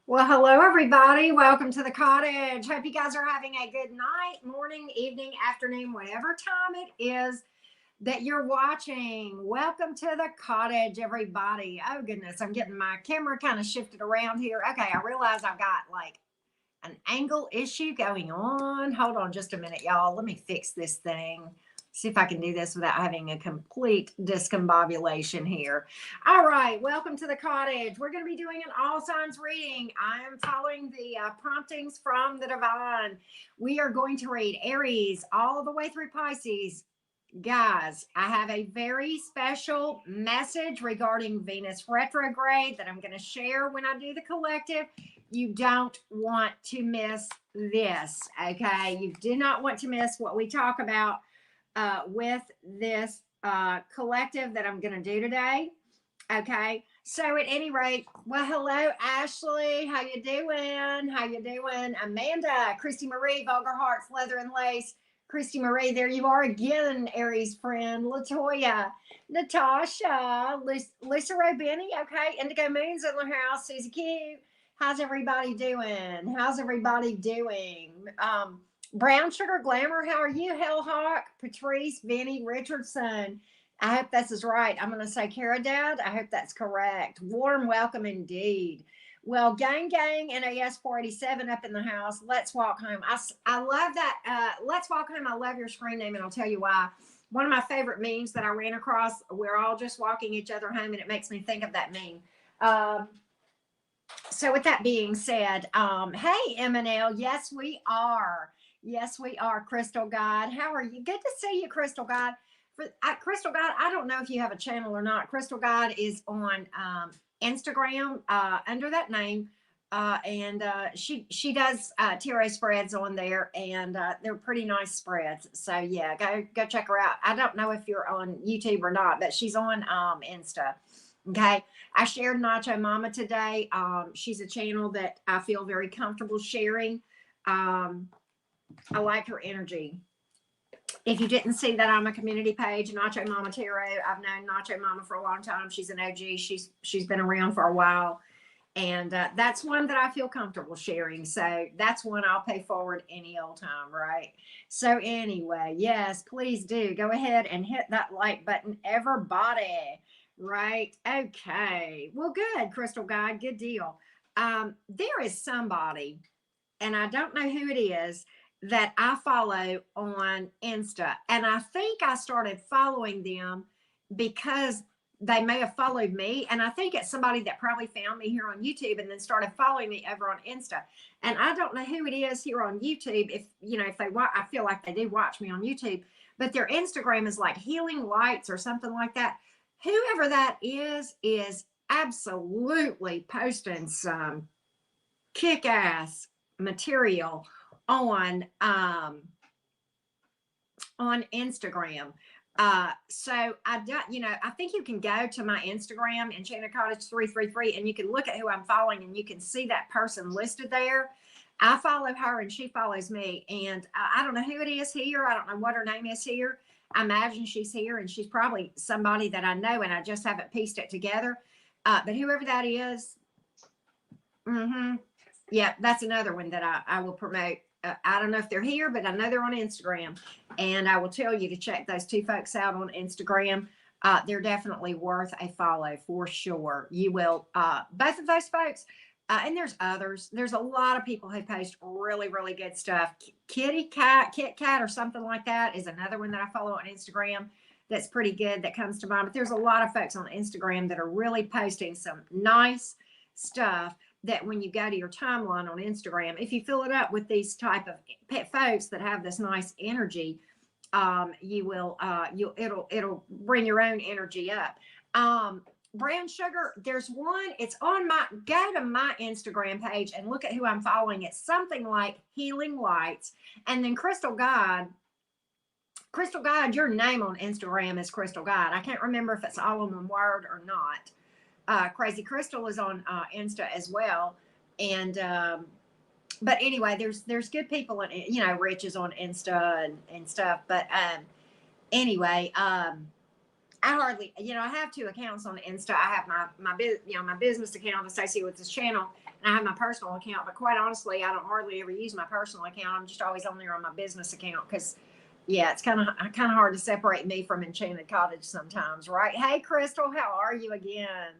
Well, hello, everybody. Welcome to the cottage. Hope you guys are having a good night, morning, evening, afternoon, whatever time it is that you're watching. Welcome to the cottage, everybody. Oh, goodness. I'm getting my camera kind of shifted around here. Okay. I realize I've got like an angle issue going on. Hold on just a minute, y'all. Let me fix this thing. See if I can do this without having a complete discombobulation here. All right, welcome to the cottage. We're going to be doing an all signs reading. I am following the promptings from the divine. We are going to read Aries all the way through Pisces. Guys, I have a very special message regarding Venus retrograde that I'm going to share when I do the collective. You don't want to miss this, okay? You do not want to miss what we talk about with this collective that I'm going to do today. Okay. So at any rate, well, hello, Ashley. How you doing? How you doing? Amanda, Christy Marie, Vulgar Hearts, Leather and Lace. Christy Marie, there you are again, Aries friend. Latoya, Natasha, Lisa Robini. Okay. Indigo Moon's in the house. Susie Q. How's everybody doing? How's everybody doing? Brown Sugar Glamour, how are you? Hellhawk, Patrice, Vinny, Richardson. I hope this is right. I'm going to say Cara Dad. I hope that's correct. Warm welcome indeed. Well, gang, NAS 487 up in the house. Let's walk home. I love that. Let's walk home. I love your screen name, and I'll tell you why. One of my favorite memes that I ran across, we're all just walking each other home, and it makes me think of that meme. So with that being said, hey, MNL, yes, we are. Yes, we are, Crystal God. How are you? Good to see you, Crystal God. Crystal God, I don't know if you have a channel or not. Crystal God is on Instagram under that name. She does tarot spreads on there, and they're pretty nice spreads. So yeah, go check her out. I don't know if you're on YouTube or not, but she's on Insta. Okay, I shared Nacho Mama today. She's a channel that I feel very comfortable sharing. I like her energy. If you didn't see that, I'm a community page, Nacho Mama Tarot. I've known Nacho Mama for a long time. She's an OG. She's been around for a while, and that's one that I feel comfortable sharing. So that's one I'll pay forward any old time, right? So anyway, yes, please do go ahead and hit that like button, everybody. Right? Okay. Well, good, Crystal Guy. Good deal. There is somebody, and I don't know who it is, that I follow on Insta. And I think I started following them because they may have followed me. And I think it's somebody that probably found me here on YouTube and then started following me over on Insta. And I don't know who it is here on YouTube. If, if they watch, I feel like they do watch me on YouTube, but their Instagram is like Healing Lights or something like that. Whoever that is absolutely posting some kick-ass material on Instagram. So I don't, I think you can go to my Instagram, Enchanted Cottage 333, and you can look at who I'm following, and you can see that person listed there. I follow her and she follows me, and I don't know who it is here. I don't know what her name is here. I imagine she's here, and she's probably somebody that I know, and I just haven't pieced it together. But whoever that is, yeah, that's another one that I will promote. I don't know if they're here, but I know they're on Instagram, and I will tell you to check those two folks out on Instagram. They're definitely worth a follow for sure. You will, both of those folks, and there's others. There's a lot of people who post really, really good stuff. Kit Kat, or something like that is another one that I follow on Instagram. That's pretty good. That comes to mind. But there's a lot of folks on Instagram that are really posting some nice stuff that when you go to your timeline on Instagram, if you fill it up with these type of pet folks that have this nice energy, you will it'll bring your own energy up. Brown Sugar, there's one, it's on go to my Instagram page and look at who I'm following. It's something like Healing Lights. And then Crystal God, your name on Instagram is Crystal God. I can't remember if it's all in one word or not. Crazy Crystal is on Insta as well, and but anyway, there's good people, and Rich is on Insta and stuff. But anyway, I hardly, I have 2 accounts on Insta. I have my business account associated with this channel, and I have my personal account. But quite honestly, I don't hardly ever use my personal account. I'm just always on there on my business account because, yeah, it's kind of hard to separate me from Enchanted Cottage sometimes, right? Hey, Crystal, how are you again?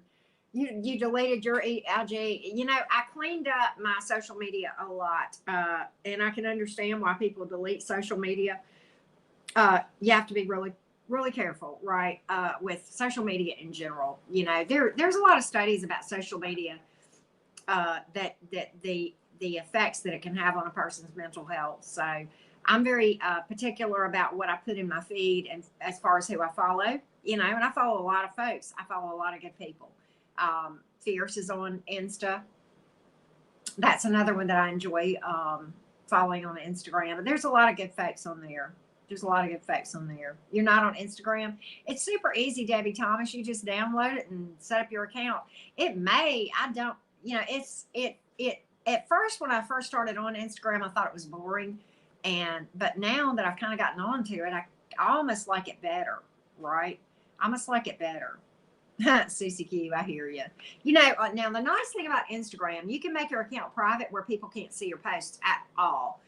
You deleted your IG. I cleaned up my social media a lot, and I can understand why people delete social media. You have to be really careful, right? With social media in general. There's a lot of studies about social media, that the effects that it can have on a person's mental health. So I'm very particular about what I put in my feed, and as far as who I follow, and I follow a lot of folks. I follow a lot of good people. Fierce is on Insta. That's another one that I enjoy following on Instagram. And there's a lot of good folks on there. You're not on Instagram? It's super easy, Debbie Thomas. You just download it and set up your account. At first, when I first started on Instagram, I thought it was boring. But now that I've kind of gotten onto it, I almost like it better, right? I almost like it better. CCQ, I hear you. Now the nice thing about Instagram, you can make your account private where people can't see your posts at all.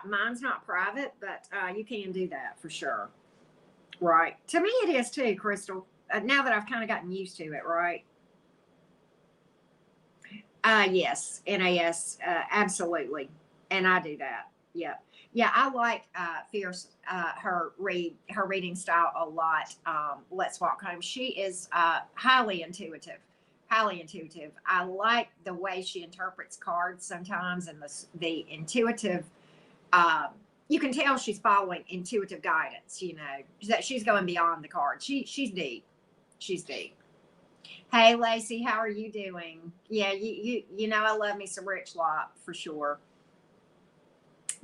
Mine's not private, but you can do that for sure. Right. To me, it is too, Crystal. Now that I've kind of gotten used to it, right? Yes, NAS, absolutely. And I do that. Yep. Yeah, I like Fierce, her reading style a lot. Let's Walk Home. She is highly intuitive. I like the way she interprets cards sometimes, and the intuitive. You can tell she's following intuitive guidance. That she's going beyond the cards. She's deep. Hey, Lacey, how are you doing? Yeah, I love me some Rich Lop for sure.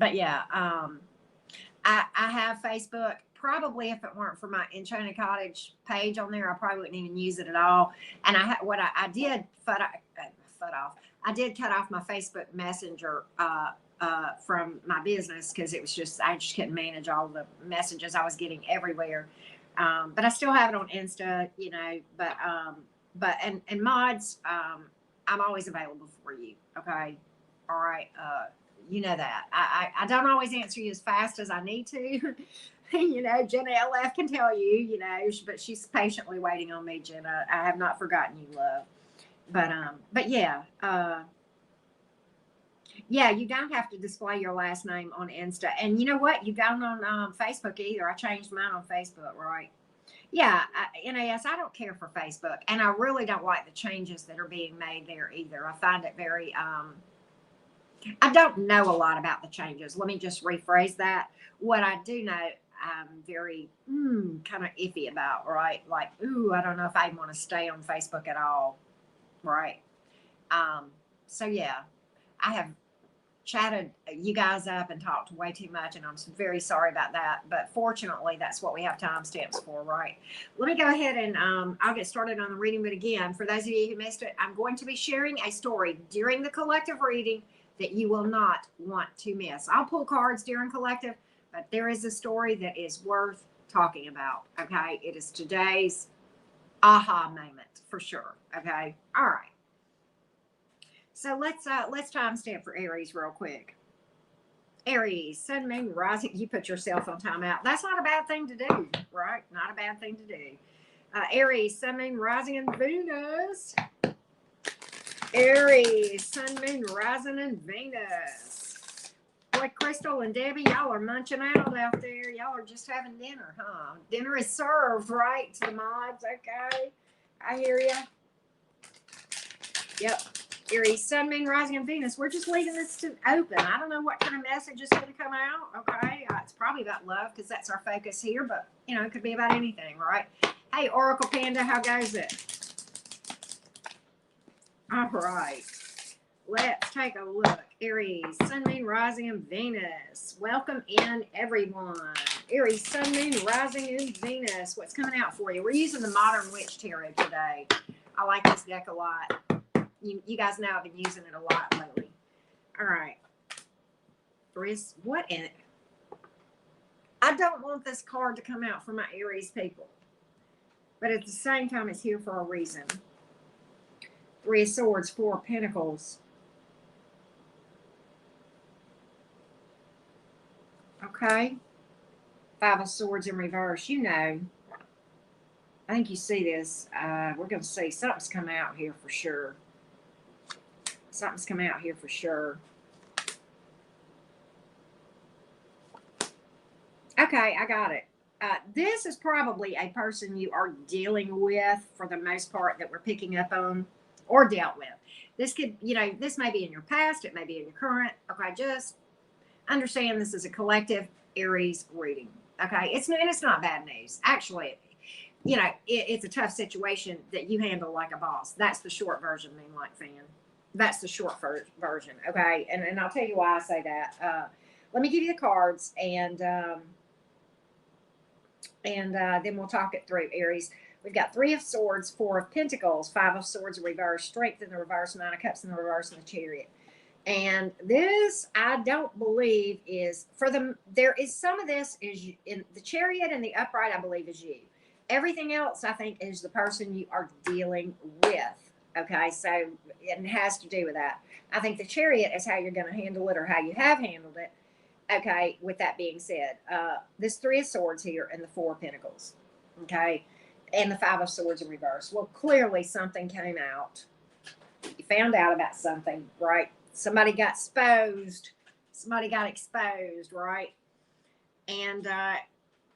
But yeah, I have Facebook. Probably if it weren't for my Enchanted Cottage page on there, I probably wouldn't even use it at all. And I did I did cut off my Facebook Messenger from my business because I just couldn't manage all the messages I was getting everywhere. But I still have it on Insta, and mods, I'm always available for you. Okay. All right. You know that I don't always answer you as fast as I need to. Jenna LF can tell you, but she's patiently waiting on me, Jenna. I have not forgotten you, love. But yeah, yeah, you don't have to display your last name on Insta. And you know what? You don't on Facebook either. I changed mine on Facebook, right? Yeah, NAS, I don't care for Facebook. And I really don't like the changes that are being made there either. I find it very, I don't know a lot about the changes. Let me just rephrase that. What I do know, I'm very kind of iffy about, right? Like, I don't know if I want to stay on Facebook at all, right? So yeah, I have chatted you guys up and talked way too much, and I'm very sorry about that. But fortunately, that's what we have timestamps for, right? Let me go ahead and I'll get started on the reading. But again, for those of you who missed it, I'm going to be sharing a story during the collective reading that you will not want to miss. I'll pull cards during collective, but there is a story that is worth talking about. Okay, it is today's aha moment for sure. Okay, all right. So let's timestamp for Aries real quick. Aries, Sun, Moon, Rising. You put yourself on timeout. That's not a bad thing to do, right? Not a bad thing to do. Aries, Sun, Moon, Rising, and Venus. Aries, Sun, Moon, Rising, and Venus. Boy, Crystal and Debbie, y'all are munching out there. Y'all are just having dinner, huh? Dinner is served, right? To the mods, okay? I hear you. Yep. Aries, Sun, Moon, Rising, and Venus. We're just leaving this to open. I don't know what kind of message is going to come out. Okay. It's probably about love because that's our focus here, but it could be about anything, right? Hey, Oracle Panda, how goes it? All right. Let's take a look. Aries, Sun, Moon, Rising, and Venus. Welcome in, everyone. Aries, Sun, Moon, Rising, and Venus. What's coming out for you? We're using the Modern Witch Tarot today. I like this deck a lot. You guys know I've been using it a lot lately. All right. What in it? I don't want this card to come out for my Aries people. but at the same time, it's here for a reason. Three of Swords, Four of Pentacles. Okay. Five of Swords in reverse. You know, I think you see this. We're going to see something's come out here for sure. Something's come out here for sure. Okay, I got it. This is probably a person you are dealing with for the most part that we're picking up on or dealt with. This could, you know, this may be in your past. It may be in your current. Okay, just understand this is a collective Aries reading. Okay, it's not bad news. Actually, you know, it's a tough situation that you handle like a boss. That's the short version, Moonlight fan. That's the short version. Okay, and I'll tell you why I say that. Let me give you the cards, and then we'll talk it through, Aries. We've got Three of Swords, Four of Pentacles, Five of Swords in reverse, Strength in the reverse, Nine of Cups in the reverse, and the Chariot. And this, I don't believe is for them. There is some of this is in the Chariot, and the upright, I believe, is you. Everything else, I think, is the person you are dealing with. Okay, so it has to do with that. I think the Chariot is how you're going to handle it, or how you have handled it. Okay, with that being said, this Three of Swords here and the Four of Pentacles, okay, and the Five of Swords in reverse. Well, clearly something came out. You found out about something, right? Somebody got exposed. Somebody got exposed, right? And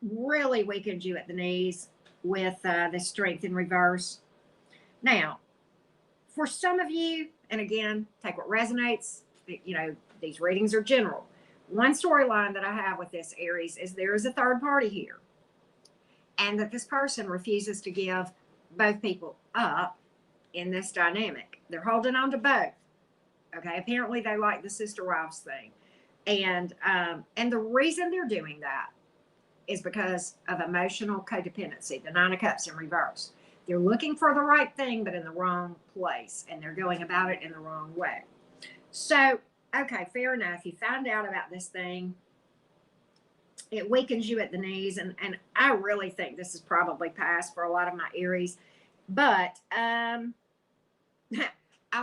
really weakened you at the knees with the Strength in reverse. Now, for some of you, and again, take what resonates. You know, these readings are general. One storyline that I have with this, Aries, is there is a third party here, and that this person refuses to give both people up in this dynamic. They're holding on to both. Okay, apparently they like the sister wives thing, and the reason they're doing that is because of emotional codependency. The Nine of Cups in reverse. They're looking for the right thing, but in the wrong place, and they're going about it in the wrong way. So, okay, fair enough. You found out about this thing. It weakens you at the knees, and I really think this is probably past for a lot of my Aries. But I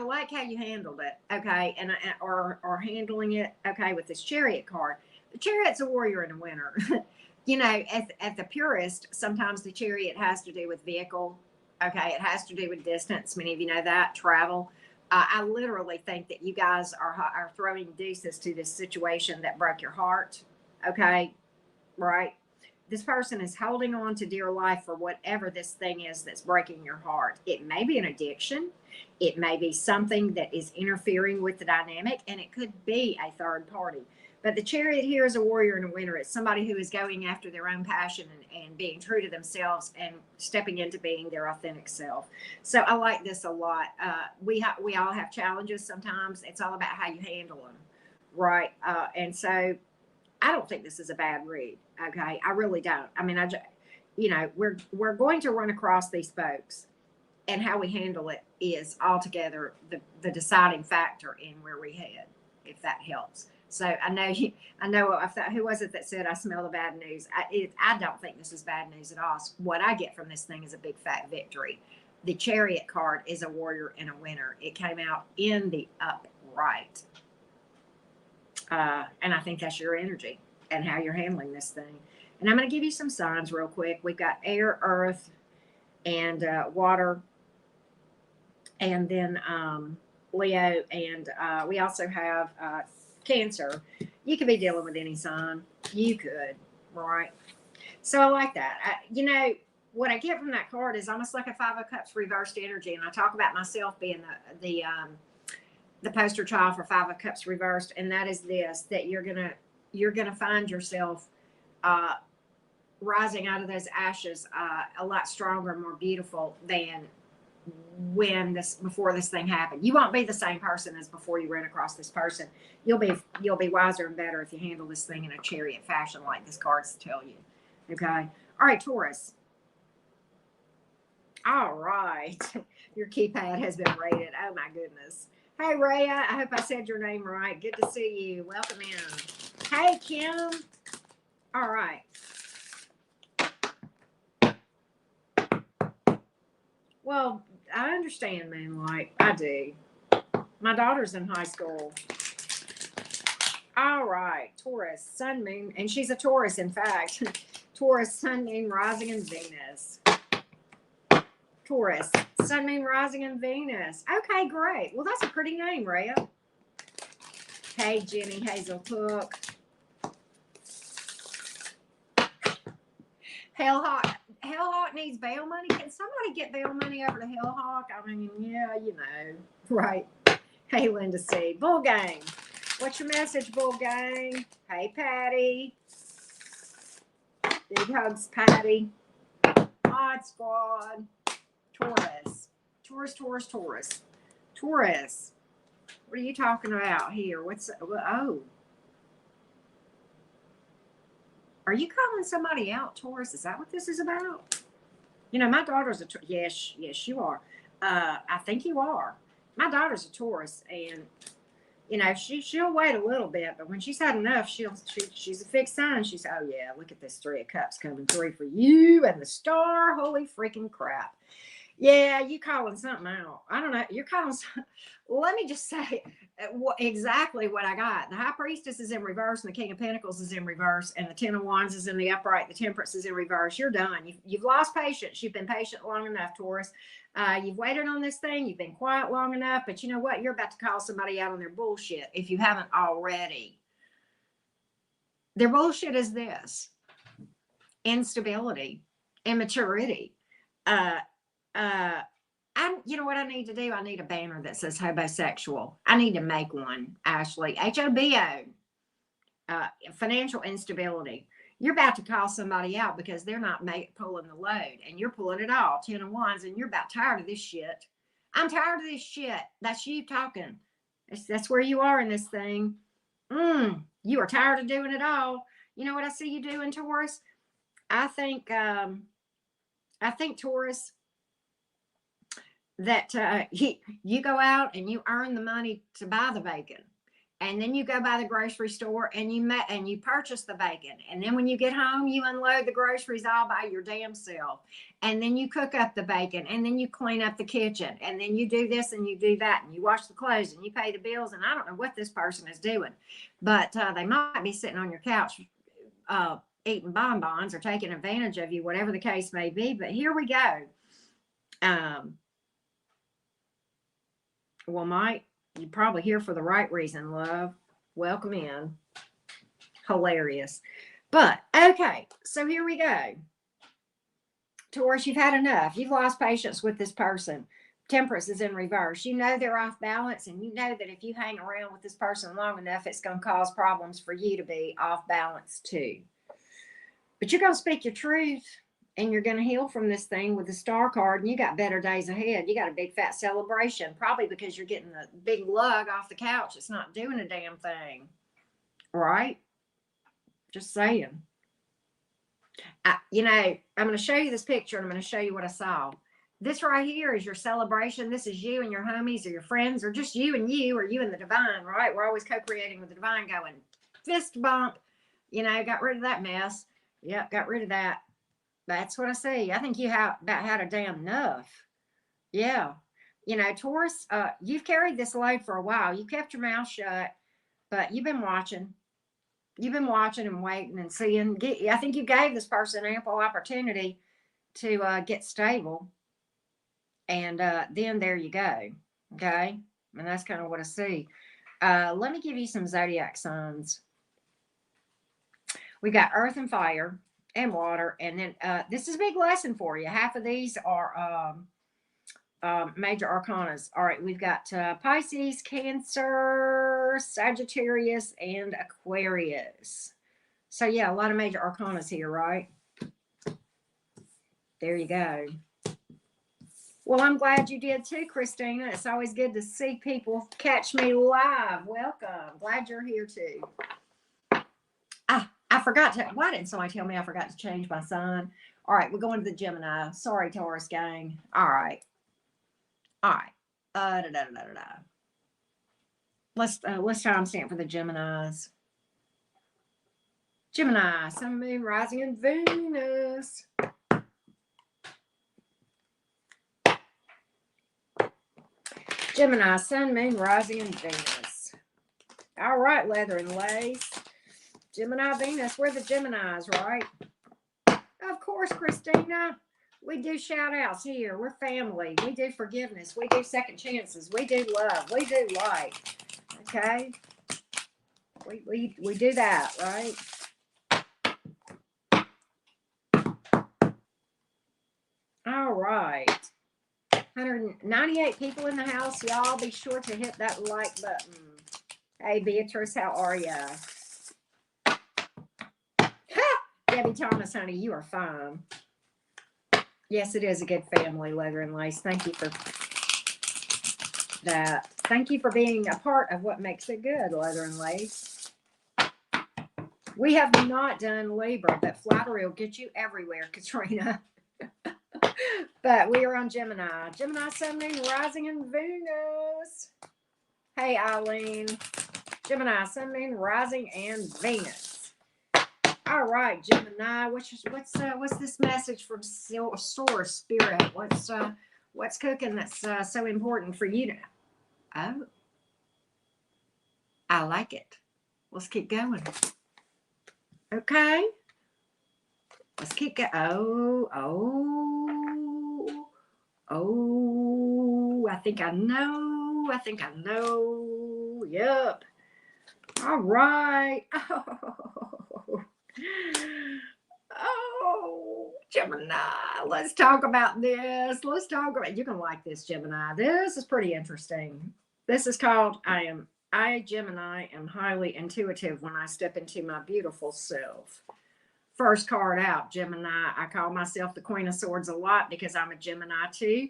like how you handled it, okay, and or handling it, okay, with this Chariot card. The Chariot's a warrior and a winner. You know, at the purest, sometimes the Chariot has to do with vehicle, okay, it has to do with distance. Many of you know that, travel. I literally think that you guys are throwing deuces to this situation that broke your heart, okay, right? This person is holding on to dear life for whatever this thing is that's breaking your heart. It may be an addiction. It may be something that is interfering with the dynamic, and it could be a third party. But the Chariot here is a warrior and a winner. It's somebody who is going after their own passion and being true to themselves and stepping into being their authentic self. So I like this a lot. We all have challenges sometimes. It's all about how you handle them, right? And so I don't think this is a bad read. Okay, I really don't. I mean, you know, we're going to run across these folks, and how we handle it is altogether the deciding factor in where we head, if that helps. So I know I thought, who was it that said I smell the bad news? I don't think this is bad news at all. What I get from this thing is a big fat victory. The Chariot card is a warrior and a winner. It came out in the upright. And I think that's your energy and how you're handling this thing. And I'm going to give you some signs real quick. We've got air, earth, and water, and then Leo, and we also have Cancer. You could be dealing with any sign. You could, right? So I like that. You know, what I get from that card is almost like a Five of Cups reversed energy. And I talk about myself being the poster child for Five of Cups reversed. And that is this, that you're gonna find yourself rising out of those ashes a lot stronger and more beautiful than before this thing happened. You won't be the same person as before you ran across this person. You'll be wiser and better if you handle this thing in a Chariot fashion, like this card's tell you. Okay. All right, Taurus. All right. Your keypad has been rated. Oh my goodness. Hey Rhea, I hope I said your name right. Good to see you. Welcome in. Hey Kim. All right. Well, I understand, man. Like, I do. My daughter's in high school. All right. Taurus, sun, moon. And she's a Taurus, in fact. Taurus, sun, moon, rising, and Venus. Taurus, sun, moon, rising, and Venus. Okay, great. Well, that's a pretty name, Rhea. Hey, Jenny Hazel Cook. Hellhawk. Hellhawk needs bail money. Can somebody get bail money over to Hellhawk? I mean, yeah, you know. Right. Hey, Linda C. Bull Gang. What's your message, Bull Gang? Hey, Patty. Big hugs, Patty. Mod Squad. Taurus. Taurus, Taurus, Taurus. Taurus. What are you talking about here? What's, oh. Are you calling somebody out, Taurus? Is that what this is about? You know, my daughter's a Taurus. Yes, you are. I think you are. My daughter's a Taurus, and you know she'll wait a little bit, but when she's had enough, she's a fixed sign. She's, oh yeah, look at this 3 of Cups coming through for you and the star. Holy freaking crap! Yeah, you calling something out. I don't know. You're calling. Let me just say exactly what I got. The High Priestess is in reverse, and the King of Pentacles is in reverse, and the 10 of Wands is in the upright. The Temperance is in reverse. You're done. You've lost patience. You've been patient long enough, Taurus. You've waited on this thing. You've been quiet long enough. But you know what? You're about to call somebody out on their bullshit if you haven't already. Their bullshit is this: instability, immaturity. You know what I need to do? I need a banner that says homosexual. I need to make one, Ashley. HOBO. Financial instability. You're about to call somebody out because they're not pulling the load, and you're pulling it all. 10 of Wands, and you're about tired of this shit. I'm tired of this shit. That's you talking. That's where you are in this thing. You are tired of doing it all. You know what I see you doing, Taurus? I think Taurus, that you go out and you earn the money to buy the bacon, and then you go by the grocery store and you purchase the bacon, and then when you get home you unload the groceries all by your damn self, and then you cook up the bacon, and then you clean up the kitchen, and then you do this and you do that, and you wash the clothes and you pay the bills. And I don't know what this person is doing, but they might be sitting on your couch eating bonbons or taking advantage of you, whatever the case may be. But here we go. Well, Mike, you're probably here for the right reason, love. Welcome in. Hilarious. But, okay, so here we go. Taurus, you've had enough. You've lost patience with this person. Temperance is in reverse. You know they're off balance, and you know that if you hang around with this person long enough, it's going to cause problems for you to be off balance too. But you're going to speak your truth. And you're going to heal from this thing with the star card, and you got better days ahead. You got a big fat celebration, probably because you're getting the big lug off the couch. It's not doing a damn thing, right? Just saying. You know, I'm going to show you this picture, and I'm going to show you what I saw. This right here is your celebration. This is you and your homies or your friends, or just you and you, or you and the divine, right? We're always co-creating with the divine, going fist bump. You know, got rid of that mess. Yep, got rid of that. That's what I see. I think you have about had a damn enough. Yeah. You know, Taurus, you've carried this load for a while. You kept your mouth shut, but you've been watching. You've been watching and waiting and seeing. I think you gave this person ample opportunity to get stable. And then there you go. Okay. And that's kind of what I see. Let me give you some zodiac signs. We got earth and fire and water, and then this is a big lesson for you. Half of these are major arcanas. All right, we've got Pisces, Cancer, Sagittarius, and Aquarius. So yeah, a lot of major arcanas here, right? There you go. Well, I'm glad you did too, Christina. It's always good to see people catch me live. Welcome. Glad you're here too. I forgot to, why didn't somebody tell me I forgot to change my sign? All right, we're going to the Gemini. Sorry, Taurus gang. All right. Let's timestamp for the Geminis. Gemini, Sun, Moon, Rising, and Venus. Gemini, Sun, Moon, Rising, and Venus. All right, leather and lace. Gemini, Venus. We're the Geminis, right? Of course, Christina. We do shout outs here. We're family. We do forgiveness. We do second chances. We do love. We do light. Okay? We do that, right? All right. 198 people in the house. Y'all be sure to hit that like button. Hey, Beatrice, how are ya? Debbie Thomas, honey, you are fine. Yes, it is a good family, leather and lace. Thank you for that. Thank you for being a part of what makes it good, leather and lace. We have not done Libra, but flattery will get you everywhere, Katrina. But we are on Gemini. Gemini, Sun, Moon, Rising, and Venus. Hey, Eileen. Gemini, Sun, Moon, Rising, and Venus. All right, Gemini. What's this message from Source Spirit? What's cooking that's so important for you to? Oh, I like it. Let's keep going. Okay. Let's keep going. Oh, I think I know. Yep. All right. Oh, Gemini. Let's talk about this. You're going to like this, Gemini. This is pretty interesting. This is called I, Gemini, am highly intuitive when I step into my beautiful self. First card out, Gemini. I call myself the Queen of Swords a lot because I'm a Gemini too.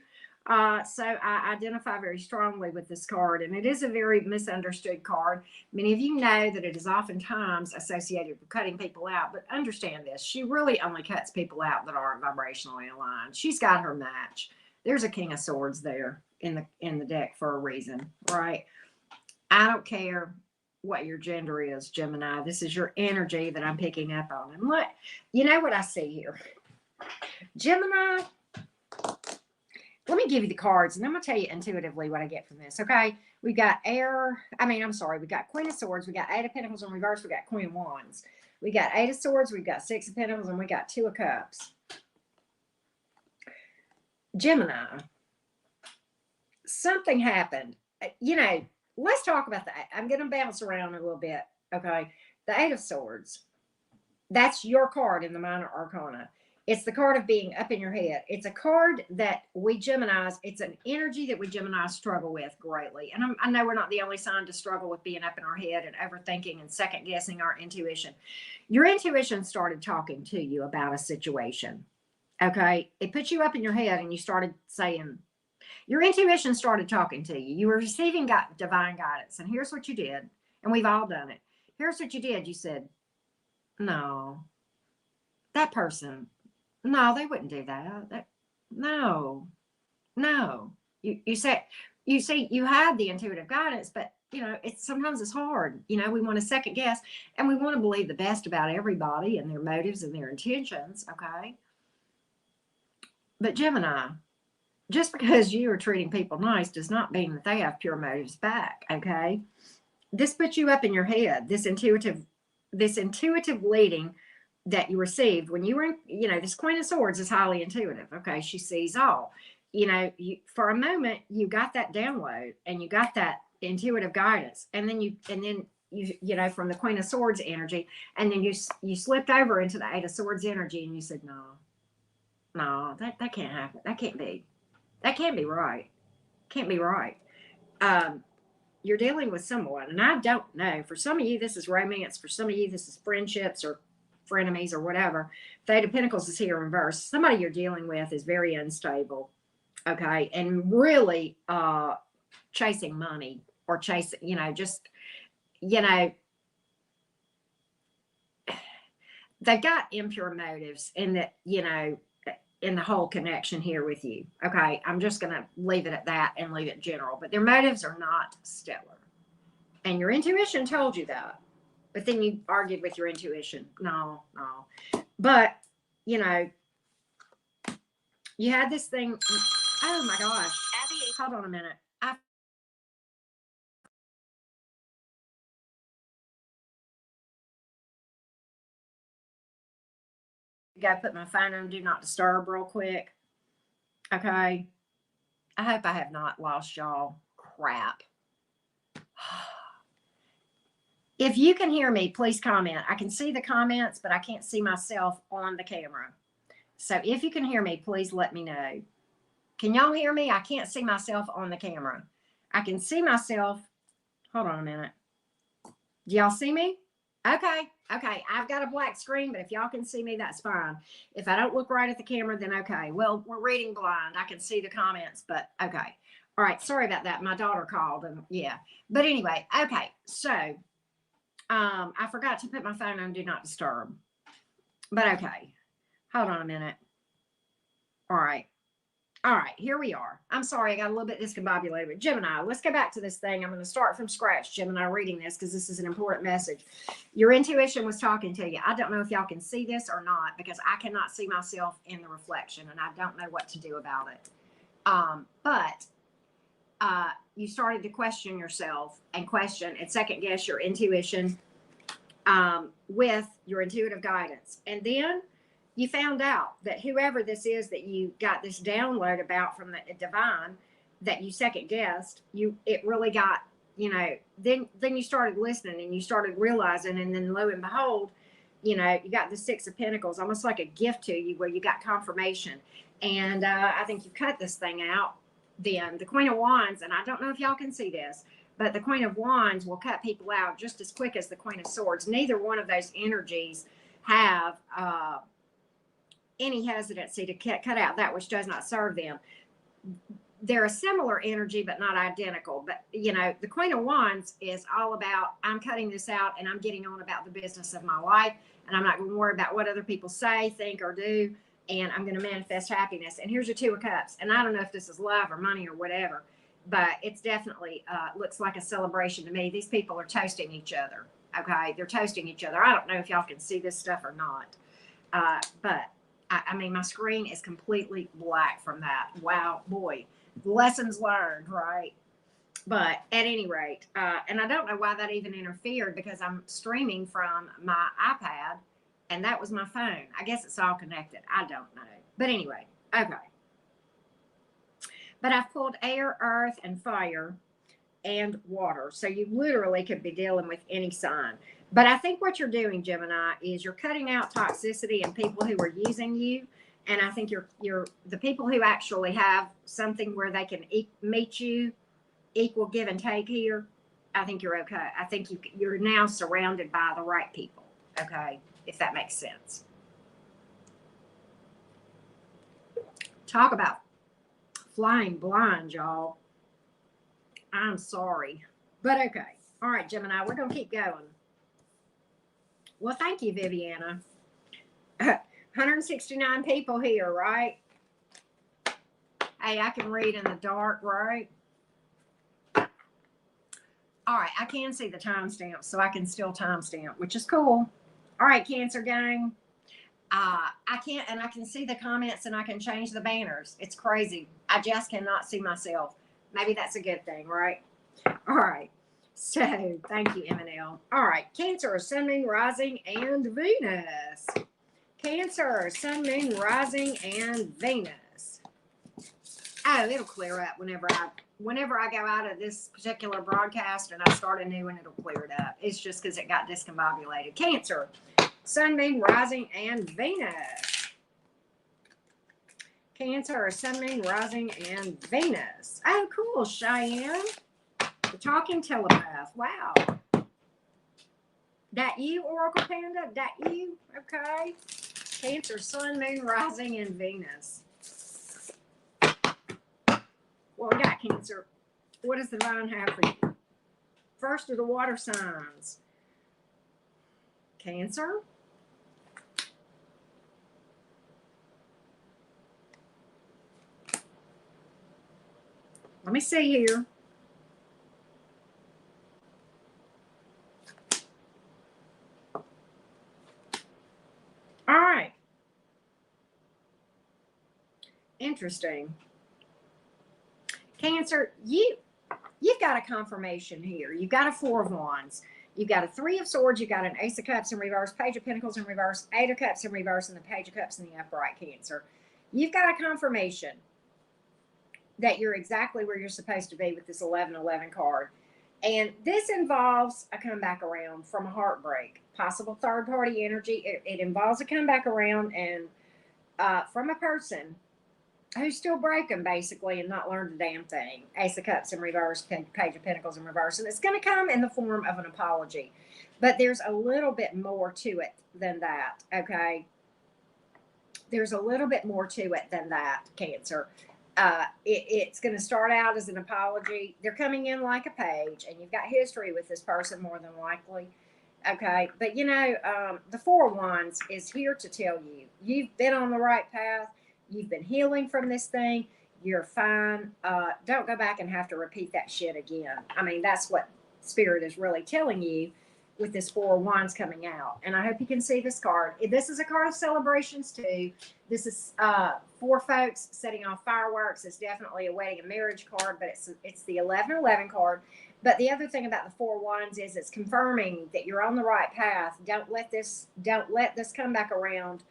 So I identify very strongly with this card, and it is a very misunderstood card. Many of you know that it is oftentimes associated with cutting people out, but understand this. She really only cuts people out that aren't vibrationally aligned. She's got her match. There's a King of Swords there in the deck for a reason, right? I don't care what your gender is, Gemini. This is your energy that I'm picking up on. And look, you know what I see here? Gemini, let me give you the cards, and I'm going to tell you intuitively what I get from this, okay? We got we got Queen of Swords, we got Eight of Pentacles in reverse, we got Queen of Wands. We got Eight of Swords, we got Six of Pentacles, and we got Two of Cups. Gemini, something happened. Let's talk about that. I'm going to bounce around a little bit, okay? The Eight of Swords, that's your card in the Minor Arcana. It's the card of being up in your head. It's a card that we Geminis, it's an energy that we Geminis struggle with greatly. And I know we're not the only sign to struggle with being up in our head and overthinking and second guessing our intuition. Your intuition started talking to you about a situation, okay? It put you up in your head and you started saying, your intuition started talking to you. You were receiving divine guidance. And here's what you did. And we've all done it. Here's what you did. You said, no, that person, no, they wouldn't do that. No. You say you had the intuitive guidance, but sometimes it's hard. We want to second guess and we want to believe the best about everybody and their motives and their intentions. Okay. But Gemini, just because you are treating people nice does not mean that they have pure motives back. Okay. This puts you up in your head, this intuitive leading that you received when you were this Queen of Swords is highly intuitive. Okay. She sees all, for a moment, you got that download and you got that intuitive guidance. And then you from the Queen of Swords energy, and then you slipped over into the Eight of Swords energy and you said, no, that can't happen. That can't be right. Can't be right. You're dealing with someone, and I don't know. For some of you, this is romance. For some of you, this is friendships or frenemies or whatever. The Eight of Pentacles is here in reverse. Somebody you're dealing with is very unstable, okay, and really chasing money or chasing, they've got impure motives in that, in the whole connection here with you. Okay. I'm just going to leave it at that and leave it general, but their motives are not stellar. And your intuition told you that, but then you argued with your intuition. No. But, you had this thing. Oh my gosh. Abby, hold on a minute. go put my phone on Do Not Disturb real quick. Okay. I hope I have not lost y'all. Crap. If you can hear me, please comment. I can see the comments, but I can't see myself on the camera. So if you can hear me, please let me know. Can y'all hear me? I can't see myself on the camera. I can see myself. Hold on a minute. Do y'all see me? Okay. Okay. I've got a black screen, but if y'all can see me, that's fine. If I don't look right at the camera, then okay. Well, we're reading blind. I can see the comments, but okay. All right. Sorry about that. My daughter called and yeah. But anyway, okay. So I forgot to put my phone on Do Not Disturb. But okay. Hold on a minute. All right. All right, here we are. I'm sorry, I got a little bit discombobulated. But Gemini, let's go back to this thing. I'm going to start from scratch, Gemini, reading this because this is an important message. Your intuition was talking to you. I don't know if y'all can see this or not because I cannot see myself in the reflection and I don't know what to do about it. But you started to question yourself and second guess your intuition with your intuitive guidance. And then you found out that whoever this is that you got this download about from the divine that you second guessed, it really got, then you started listening and you started realizing, and then lo and behold, you got the Six of Pentacles, almost like a gift to you where you got confirmation. And I think you cut this thing out. Then the Queen of Wands, and I don't know if y'all can see this, but the Queen of Wands will cut people out just as quick as the Queen of Swords. Neither one of those energies have any hesitancy to cut out that which does not serve them. They're a similar energy, but not identical. But, the Queen of Wands is all about, I'm cutting this out and I'm getting on about the business of my life. And I'm not going to worry about what other people say, think, or do. And I'm going to manifest happiness. And here's your Two of Cups. And I don't know if this is love or money or whatever, but it's definitely looks like a celebration to me. These people are toasting each other. Okay. They're toasting each other. I don't know if y'all can see this stuff or not. But I mean, my screen is completely black from that. Wow, boy, lessons learned, right? But at any rate, and I don't know why that even interfered because I'm streaming from my iPad and that was my phone. I guess it's all connected. I don't know. But anyway, okay. But I've pulled air, earth, and fire and water. So you literally could be dealing with any sign. But I think what you're doing, Gemini, is you're cutting out toxicity and people who are using you. And I think you're the people who actually have something where they can meet you, equal give and take here. I think you're okay. I think you're now surrounded by the right people. Okay, if that makes sense. Talk about flying blind, y'all. I'm sorry, but okay. All right, Gemini, we're going to keep going. Well, thank you, Viviana. 169 people here, right? Hey, I can read in the dark, right? All right, I can see the timestamp, so I can still timestamp, which is cool. All right, Cancer gang. I can see the comments and I can change the banners. It's crazy. I just cannot see myself. Maybe that's a good thing, right? All right. So thank you, M&L. All right. Cancer, Sun, Moon, Rising, and Venus. Cancer, Sun, Moon, Rising, and Venus. Oh, it'll clear up whenever I go out of this particular broadcast and I start a new one, it'll clear it up. It's just because it got discombobulated. Cancer, Sun, Moon, Rising, and Venus. Cancer, Sun, Moon, Rising, and Venus. Oh, cool, Cheyenne. The talking telepath. Wow. That you, Oracle Panda? That you? Okay. Cancer, Sun, Moon, Rising, and Venus. Well, we got Cancer. What does the divine have for you? First are the water signs. Cancer. Let me see here. All right. Interesting. Cancer, you've got a confirmation here. You've got a Four of Wands. You got a Three of Swords, you got an Ace of Cups in reverse, Page of Pentacles in reverse, Eight of Cups in reverse, and the Page of Cups in the upright, Cancer. You've got a confirmation that you're exactly where you're supposed to be with this 1111 card. And this involves a comeback around from a heartbreak, possible third party energy. It involves a comeback around and from a person who's still breaking basically and not learned a damn thing. Ace of Cups in reverse, Page of Pentacles in reverse. And it's going to come in the form of an apology. But there's a little bit more to it than that, okay? There's a little bit more to it than that, Cancer. It's going to start out as an apology. They're coming in like a page, and you've got history with this person more than likely. Okay. But you know, the Four of Wands is here to tell you, you've been on the right path. You've been healing from this thing. You're fine. Don't go back and have to repeat that shit again. I mean, that's what Spirit is really telling you with this Four of Wands coming out. And I hope you can see this card. This is a card of celebrations too. This is for folks setting off fireworks. It's definitely a wedding and marriage card, but it's the 1111 card. But the other thing about the Four of Wands is it's confirming that you're on the right path. Don't let this come back around,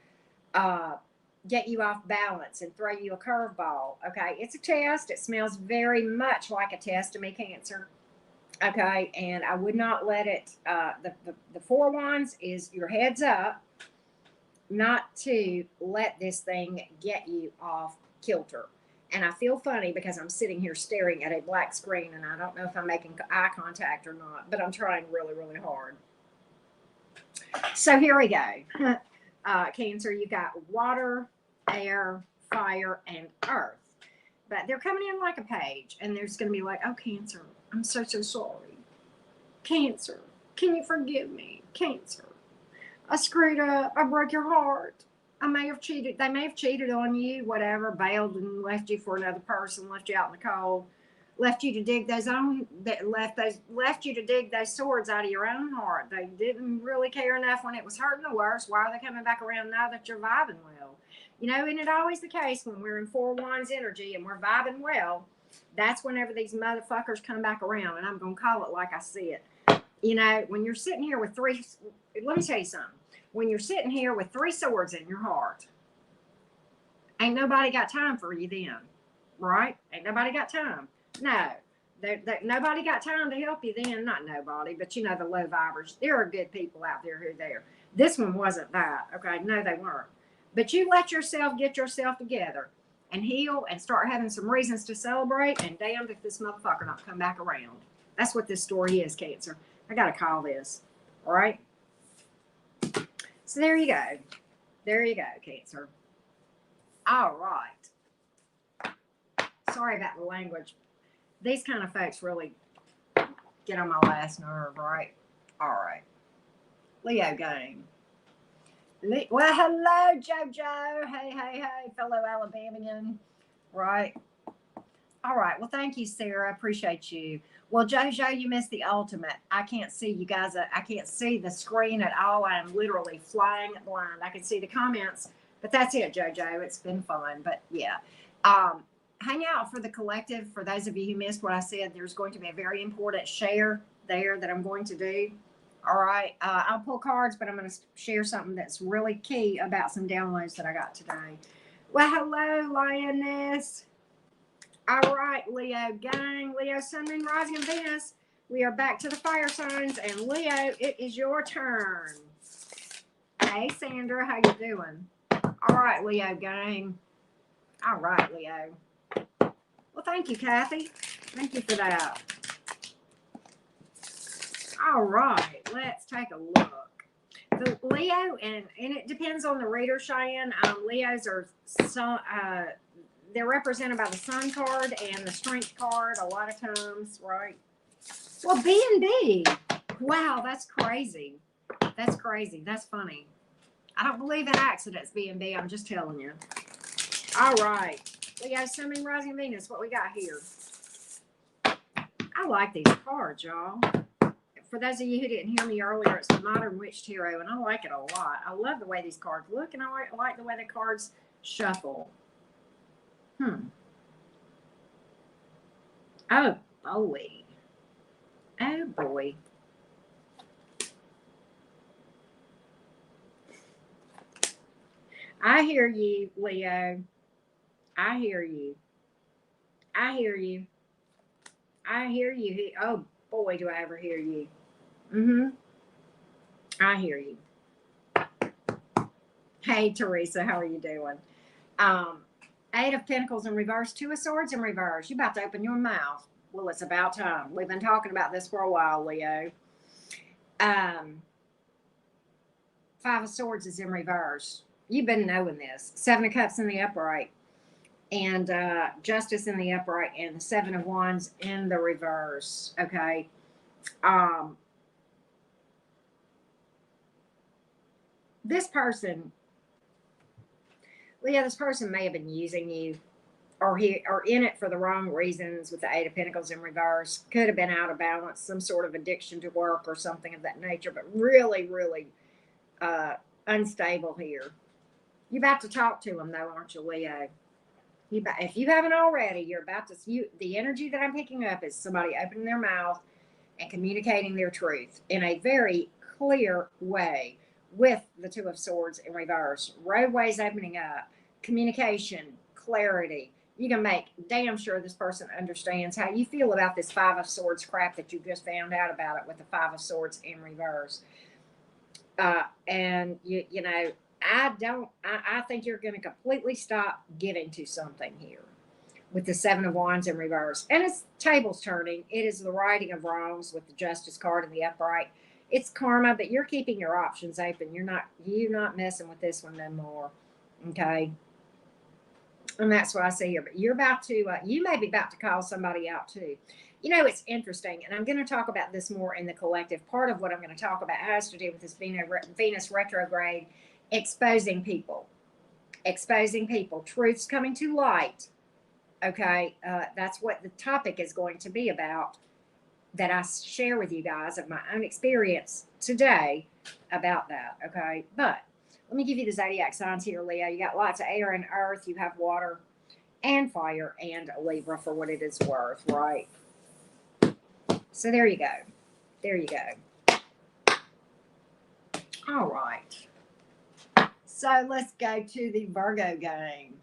get you off balance and throw you a curveball. Okay, it's a test. It smells very much like a test to me, Cancer. Okay, and I would not let it, the Four of Wands is your heads up not to let this thing get you off kilter. And I feel funny because I'm sitting here staring at a black screen and I don't know if I'm making eye contact or not, but I'm trying really, really hard. So here we go. Cancer, you got water, air, fire, and earth. But they're coming in like a page, and there's going to be like, oh, Cancer, I'm so sorry. Cancer, can you forgive me? Cancer, I screwed up. I broke your heart. I may have cheated. They may have cheated on you, whatever, bailed and left you for another person, left you out in the cold, left you to dig left you to dig those swords out of your own heart. They didn't really care enough when it was hurting the worst. Why are they coming back around now that you're vibing well? You know, isn't it always the case when we're in Four of Wands energy and we're vibing well? That's whenever these motherfuckers come back around, and I'm going to call it like I see it. You know, when you're sitting here with let me tell you something. When you're sitting here with three swords in your heart, ain't nobody got time for you then, right? Ain't nobody got time. No, nobody got time to help you then. Not nobody, but you know, the low vibers. There are good people out there who are there. This one wasn't that, okay? No, they weren't. But you let yourself get yourself together and heal and start having some reasons to celebrate, and damned if this motherfucker not come back around. That's what this story is, Cancer. I got to call this, all right? So there you go. There you go, Cancer. All right. Sorry about the language. These kind of folks really get on my last nerve, right? All right. Leo gang. Well, hello, JoJo. Hey, fellow Alabamian. Right. All right. Well, thank you, Sarah. I appreciate you. Well, JoJo, you missed the ultimate. I can't see you guys. I can't see the screen at all. I am literally flying blind. I can see the comments, but that's it, JoJo. It's been fun, but yeah. Hang out for the collective. For those of you who missed what I said, there's going to be a very important share there that I'm going to do. All right. I'll pull cards, but I'm going to share something that's really key about some downloads that I got today. Well, hello, Lioness. All right, Leo gang. Leo, Sun, Moon, Rising, and Venus. We are back to the fire signs. And Leo, it is your turn. Hey, Sandra. How you doing? All right, Leo gang. All right, Leo. Well, thank you, Kathy. Thank you for that. All right, let's take a look. The Leo, and it depends on the reader, Cheyenne. Leos are they're represented by the Sun card and the Strength card a lot of times, right? Well, B&B. Wow, that's crazy. That's crazy. That's funny. I don't believe in accidents, B&B. I'm just telling you. All right. Leo, Sun, Moon, Rising, Venus. What we got here? I like these cards, y'all. For those of you who didn't hear me earlier, it's the Modern Witch Tarot, and I like it a lot. I love the way these cards look, and I like the way the cards shuffle. Oh, boy. Oh, boy. I hear you, Leo. I hear you. I hear you. I hear you. Oh boy, do I ever hear you. Mm-hmm. I hear you. Hey, Teresa, how are you doing? Um, Eight of Pentacles in reverse, Two of Swords in reverse. You about to open your mouth. Well, it's about time. We've been talking about this for a while, Leo. Five of Swords is in reverse. You've been knowing this. Seven of Cups in the upright, and Justice in the upright, and the Seven of Wands in the reverse. Okay. This person, Leo, this person may have been using you, or in it for the wrong reasons with the Eight of Pentacles in reverse. Could have been out of balance, some sort of addiction to work or something of that nature, but really, really unstable here. You're about to talk to them, though, aren't you, Leo? If you haven't already, you're about to. The energy that I'm picking up is somebody opening their mouth and communicating their truth in a very clear way with the Two of Swords in reverse. Roadways opening up, communication, clarity. You can make damn sure this person understands how you feel about this Five of Swords crap that you just found out about it with the Five of Swords in reverse. And you know, I think you're going to completely stop giving to something here with the Seven of Wands in reverse. And it's tables turning. It is the righting of wrongs with the Justice card in the upright. It's karma, but you're keeping your options open. You're not messing with this one no more. Okay. And that's what I see here. But you're about to, you may be about to call somebody out too. You know, it's interesting, and I'm going to talk about this more in the collective. Part of what I'm going to talk about has to do with this Venus retrograde, exposing people, truths coming to light. Okay, that's what the topic is going to be about, that I share with you guys of my own experience today about that. Okay, but let me give you the zodiac signs here, Leo. You got lots of air and earth. You have water and fire and Libra for what it is worth, right? So there you go. There you go. All right. So let's go to the Virgo gang.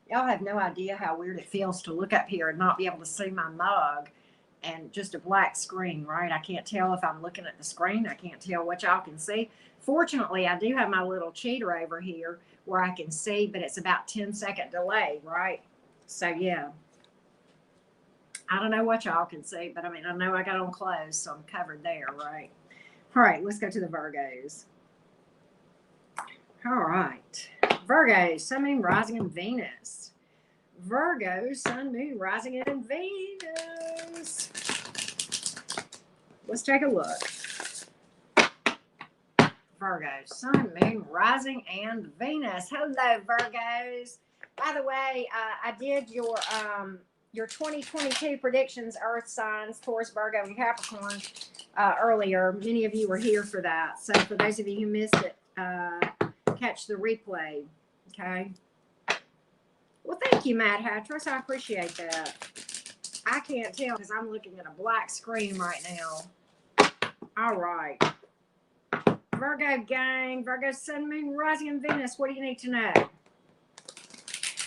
Y'all have no idea how weird it feels to look up here and not be able to see my mug and just a black screen, right? I can't tell if I'm looking at the screen. I can't tell what y'all can see. Fortunately, I do have my little cheater over here where I can see, but it's about 10-second delay, right? So yeah. I don't know what y'all can see, but I mean, I know I got on clothes, so I'm covered there, right? All right, let's go to the Virgos. All right. Virgos, Sun, Moon, Rising, and Venus. Virgo, Sun, Moon, Rising, and Venus. Let's take a look. Virgo, Sun, Moon, Rising, and Venus. Hello, Virgos. By the way, I did your 2022 predictions, Earth signs, Taurus, Virgo, and Capricorn earlier. Many of you were here for that. So for those of you who missed it, catch the replay. Okay. Well, thank you, Mad Hattress. I appreciate that. I can't tell because I'm looking at a black screen right now. All right. Virgo gang, Virgo, Sun, Moon, Rising, and Venus. What do you need to know?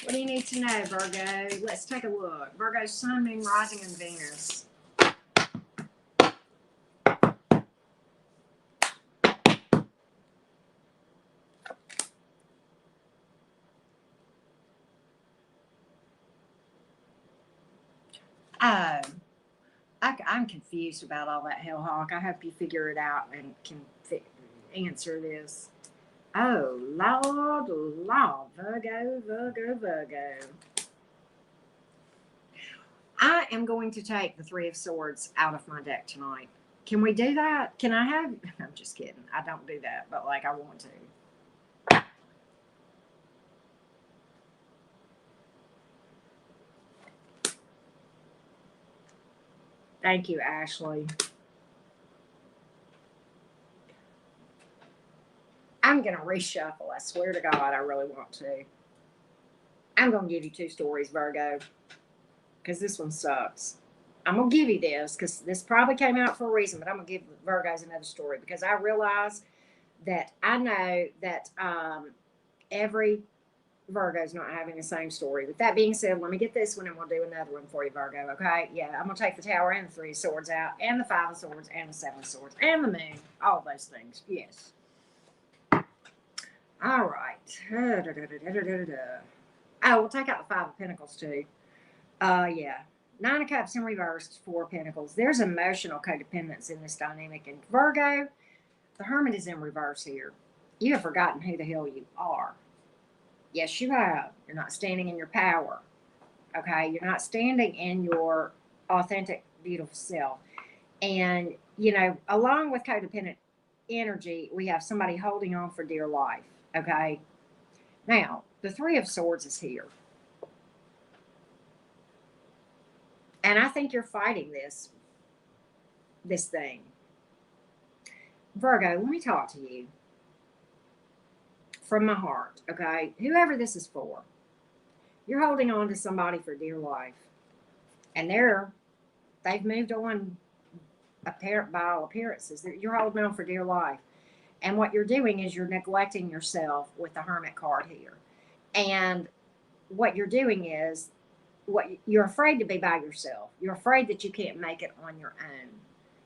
What do you need to know, Virgo? Let's take a look. Virgo, Sun, Moon, Rising, and Venus. I'm confused about all that, Hellhawk. I hope you figure it out and can answer this. Oh, Lord, Virgo, Virgo, Virgo. I am going to take the Three of Swords out of my deck tonight. Can we do that? Can I have... I'm just kidding. I don't do that, but like I want to. Thank you, Ashley. I'm going to reshuffle. I swear to God, I really want to. I'm going to give you two stories, Virgo, because this one sucks. I'm going to give you this because this probably came out for a reason, but I'm going to give Virgos another story because I realize that I know that every Virgo's not having the same story. With that being said, let me get this one and we'll do another one for you, Virgo, okay? Yeah, I'm going to take the Tower and the Three of Swords out, and the Five of Swords, and the Seven of Swords, and the Moon. All those things, yes. All right. Oh, we'll take out the Five of Pentacles, too. Yeah. Nine of Cups in reverse, Four of Pentacles. There's emotional codependence in this dynamic. And Virgo, the Hermit is in reverse here. You have forgotten who the hell you are. Yes, you have. You're not standing in your power. Okay? You're not standing in your authentic, beautiful self. And, you know, along with codependent energy, we have somebody holding on for dear life. Okay? Now, the Three of Swords is here. And I think you're fighting this thing. Virgo, let me talk to you from my heart, okay? Whoever this is for, you're holding on to somebody for dear life. And they've moved on by all appearances. You're holding on for dear life. And what you're doing is you're neglecting yourself with the Hermit card here. And what you're doing is, you're afraid to be by yourself. You're afraid that you can't make it on your own.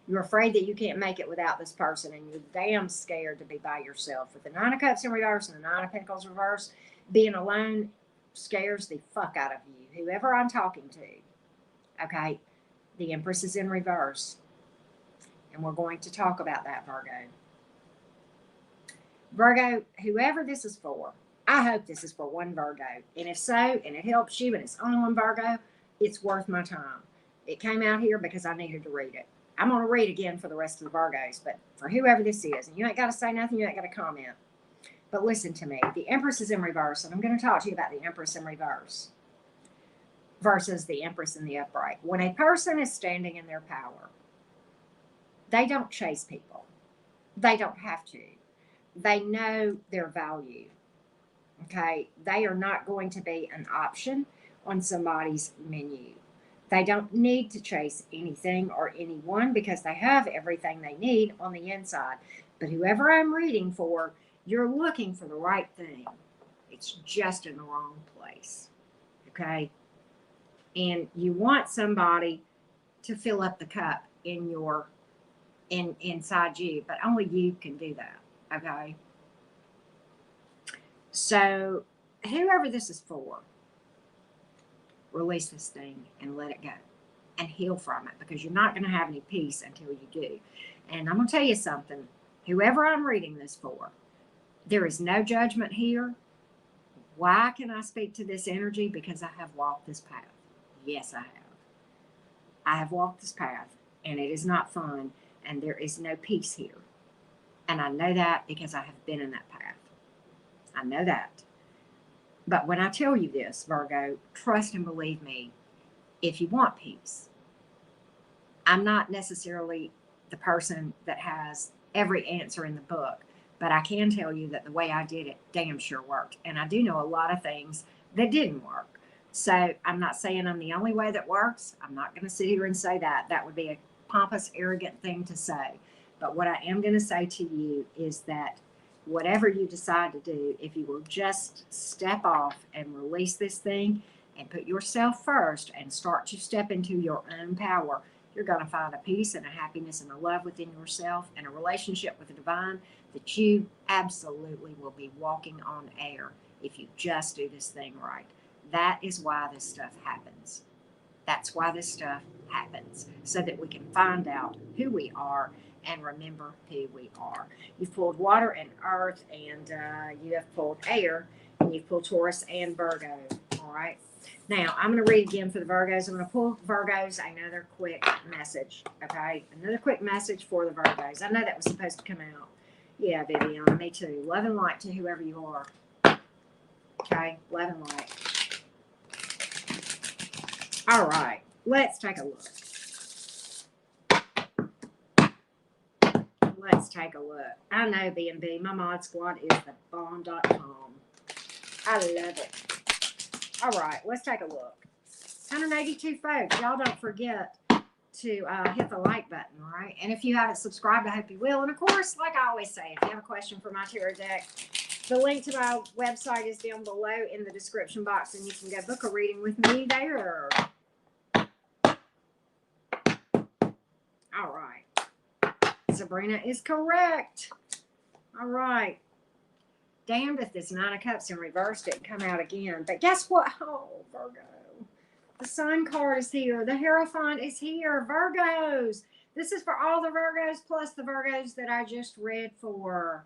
You're afraid that you can't make it without this person, and you're damn scared to be by yourself. With the Nine of Cups in reverse and the Nine of Pentacles reverse, being alone scares the fuck out of you. Whoever I'm talking to, okay? The Empress is in reverse, and we're going to talk about that, Virgo. Virgo, whoever this is for, I hope this is for one Virgo. And if so, and it helps you, and it's only one Virgo, it's worth my time. It came out here because I needed to read it. I'm going to read again for the rest of the Virgos, but for whoever this is, and you ain't got to say nothing, you ain't got to comment. But listen to me. The Empress is in reverse, and I'm going to talk to you about the Empress in reverse versus the Empress in the upright. When a person is standing in their power, they don't chase people. They don't have to. They know their value. Okay, they are not going to be an option on somebody's menu. They don't need to chase anything or anyone because they have everything they need on the inside. But whoever I'm reading for, you're looking for the right thing. It's just in the wrong place. Okay, and you want somebody to fill up the cup inside you, but only you can do that. Okay. So, whoever this is for, release this thing and let it go and heal from it, because you're not going to have any peace until you do. And I'm going to tell you something. Whoever I'm reading this for, there is no judgment here. Why can I speak to this energy? Because I have walked this path. Yes, I have. I have walked this path, and it is not fun, and there is no peace here. And I know that because I have been in that path. I know that. But when I tell you this, Virgo, trust and believe me, if you want peace, I'm not necessarily the person that has every answer in the book, but I can tell you that the way I did it damn sure worked. And I do know a lot of things that didn't work. So I'm not saying I'm the only way that works. I'm not going to sit here and say that. That would be a pompous, arrogant thing to say. But what I am going to say to you is that whatever you decide to do, if you will just step off and release this thing and put yourself first and start to step into your own power, you're going to find a peace and a happiness and a love within yourself and a relationship with the divine that you absolutely will be walking on air if you just do this thing right. That is why this stuff happens. That's why this stuff happens, so that we can find out who we are and remember who we are. You've pulled water and earth, and you have pulled air, and you've pulled Taurus and Virgo. All right. Now, I'm going to read again for the Virgos. I'm going to pull Virgos another quick message. Okay. Another quick message for the Virgos. I know that was supposed to come out. Yeah, Viviana, me too. Love and light to whoever you are. Okay. Love and light. All right. Let's take a look. Let's take a look. I know B&B. My mod squad is the bomb.com. I love it. All right. Let's take a look. 182 folks. Y'all don't forget to hit the like button, all right? And if you haven't subscribed, I hope you will. And, of course, like I always say, if you have a question for my tarot deck, The link to my website is down below in the description box, and you can go book a reading with me there. All right. Sabrina is correct. All right. Damned if this Nine of Cups in reverse didn't come out again. But guess what? Oh, Virgo. The Sun card is here. The Hierophant is here. Virgos. This is for all the Virgos plus the Virgos that I just read for.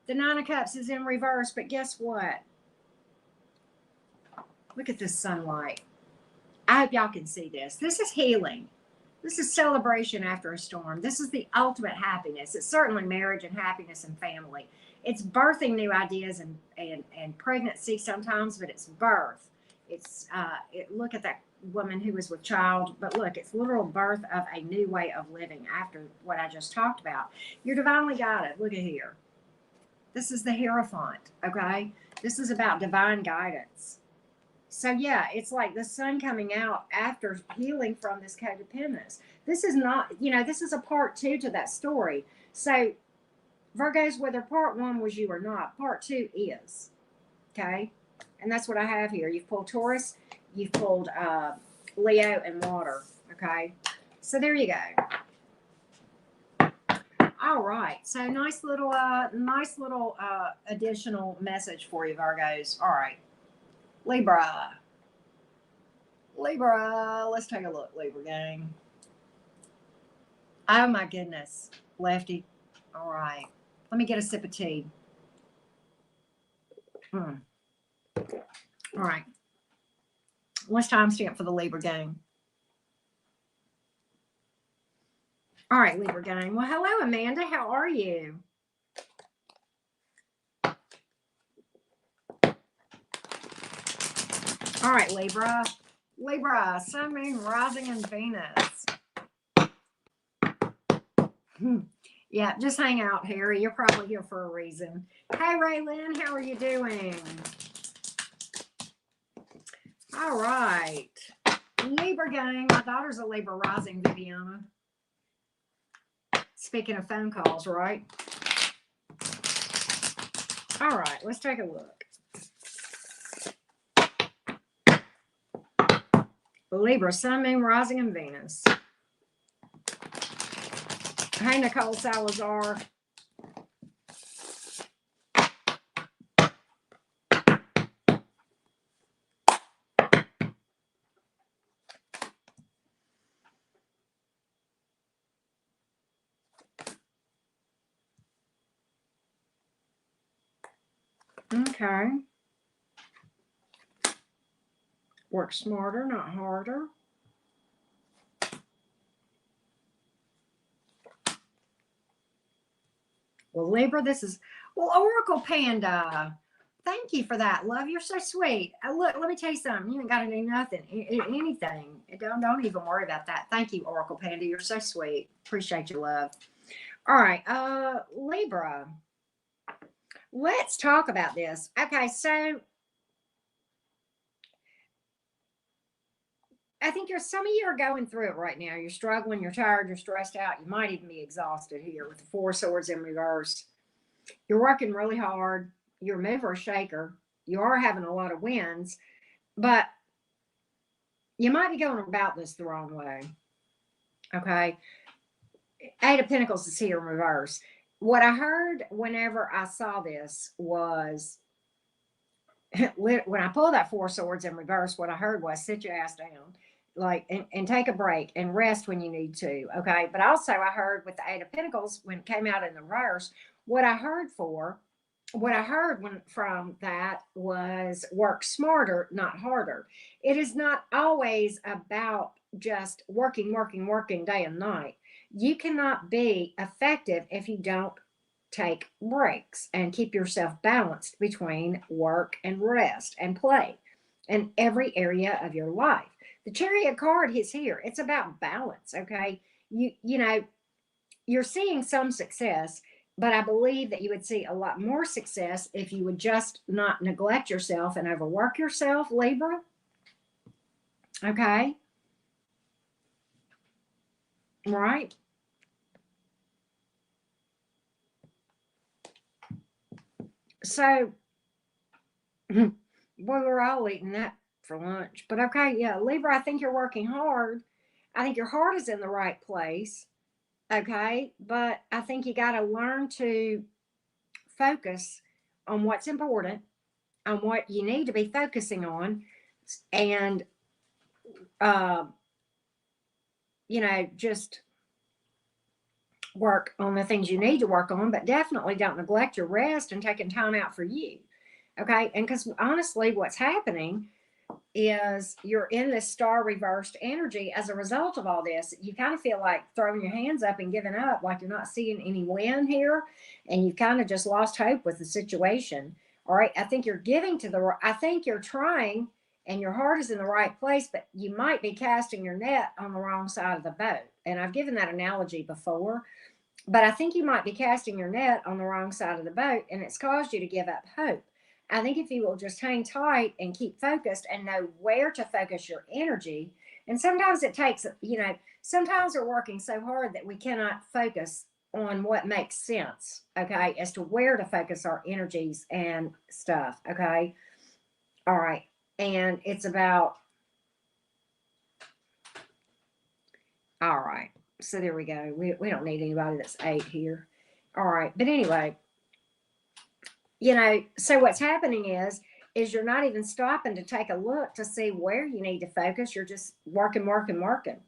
The Nine of Cups is in reverse, but guess what? Look at this sunlight. I hope y'all can see this. This is healing. This is celebration after a storm. This is the ultimate happiness. It's certainly marriage and happiness and family. It's birthing new ideas and pregnancy sometimes, but it's birth. It's look at that woman who was with child, but look, it's literal birth of a new way of living after what I just talked about. You're divinely guided. Look at here. This is the Hierophant, okay? This is about divine guidance. So yeah, it's like the sun coming out after healing from this codependence. This is not, this is a part 2 to that story. So Virgos, whether part 1 was you or not, part 2 is, okay? And that's what I have here. You've pulled Taurus, you've pulled Leo and water, okay? So there you go. All right. So nice little additional message for you, Virgos. All right. Libra. Let's take a look, Libra gang. Oh my goodness, Lefty. All right, let me get a sip of tea. All right, let's timestamp for the Libra gang. All right, Libra gang. Well, hello, Amanda. How are you? All right, Libra. Sun, Moon, Rising, and Venus. Yeah, just hang out, Harry. You're probably here for a reason. Hey, Raylyn, how are you doing? All right. Libra gang. My daughter's a Libra rising, Viviana. Speaking of phone calls, right? All right, let's take a look. Libra, Sun, Moon, Rising, and Venus. Hey, Nicole Salazar. Okay. Work smarter, not harder. Well, Libra, this is, well, Oracle Panda. Thank you for that, love. You're so sweet. Look, let me tell you something. You ain't got to do nothing, anything. Don't even worry about that. Thank you, Oracle Panda. You're so sweet. Appreciate your love. All right, Libra. Let's talk about this. Okay, so I think some of you are going through it right now. You're struggling, you're tired, you're stressed out. You might even be exhausted here with the 4 swords in reverse. You're working really hard. You're a mover, a shaker. You are having a lot of wins, but you might be going about this the wrong way. Okay. 8 of Pentacles is here in reverse. What I heard whenever I saw this was, when I pulled that 4 swords in reverse, what I heard was sit your ass down, like, and take a break and rest when you need to. Okay. But also I heard with the 8 of Pentacles, when it came out in the reverse, what I heard from that was work smarter, not harder. It is not always about just working day and night. You cannot be effective if you don't take breaks and keep yourself balanced between work and rest and play in every area of your life. The Chariot card is here. It's about balance. Okay. You're seeing some success, but I believe that you would see a lot more success if you would just not neglect yourself and overwork yourself, Libra. Okay. Right. So, boy, we're all eating that for lunch. But okay, yeah, Libra, I think you're working hard. I think your heart is in the right place. Okay. But I think you got to learn to focus on what's important, on what you need to be focusing on, and, uh, just work on the things you need to work on, but definitely don't neglect your rest and taking time out for you. Okay. And because honestly, what's happening is you're in this star reversed energy as a result of all this. You kind of feel like throwing your hands up and giving up, like you're not seeing any win here, and you've kind of just lost hope with the situation. All right. I think I think you're trying and your heart is in the right place, but you might be casting your net on the wrong side of the boat. And I've given that analogy before, but I think you might be casting your net on the wrong side of the boat, and it's caused you to give up hope. I think if you will just hang tight and keep focused and know where to focus your energy, and sometimes it takes, sometimes we're working so hard that we cannot focus on what makes sense, okay, as to where to focus our energies and stuff, okay? All right. And it's about, all right. So there we go. We don't need anybody that's 8 here. All right. But anyway, so what's happening is you're not even stopping to take a look to see where you need to focus. You're just working, working, working.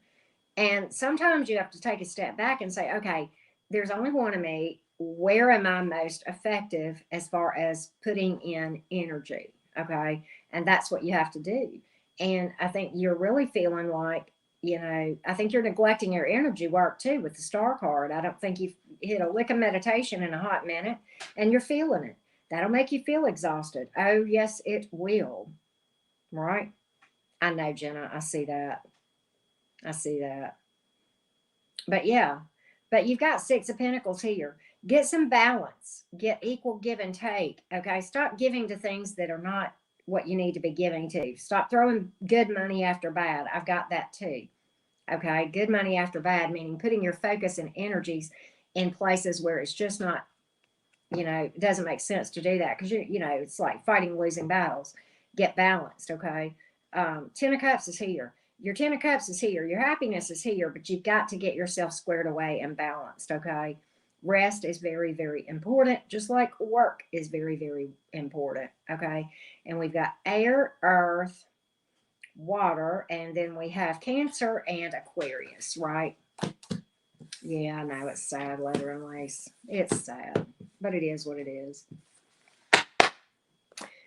And sometimes you have to take a step back and say, okay, there's only one of me. Where am I most effective as far as putting in energy? Okay. And that's what you have to do. And I think you're really feeling like, I think you're neglecting your energy work too with the star card. I don't think you've hit a lick of meditation in a hot minute, and you're feeling it. That'll make you feel exhausted. Oh, yes, it will. Right? I know, Jenna. I see that. I see that. But yeah, but you've got 6 of Pentacles here. Get some balance. Get equal give and take. Okay. Stop giving to things that are not what you need to be giving to. Stop throwing good money after bad. I've got that too. Okay. Good money after bad, meaning putting your focus and energies in places where it's just not, it doesn't make sense to do that because it's like fighting losing battles. Get balanced. Okay. 10 of Cups is here. Your 10 of Cups is here. Your happiness is here, but you've got to get yourself squared away and balanced. Okay. Rest is very, very important, just like work is very, very important. Okay. And we've got air, earth, water, and then we have Cancer and Aquarius, right? Yeah, I know it's sad, leather and lace. It's sad, but it is what it is.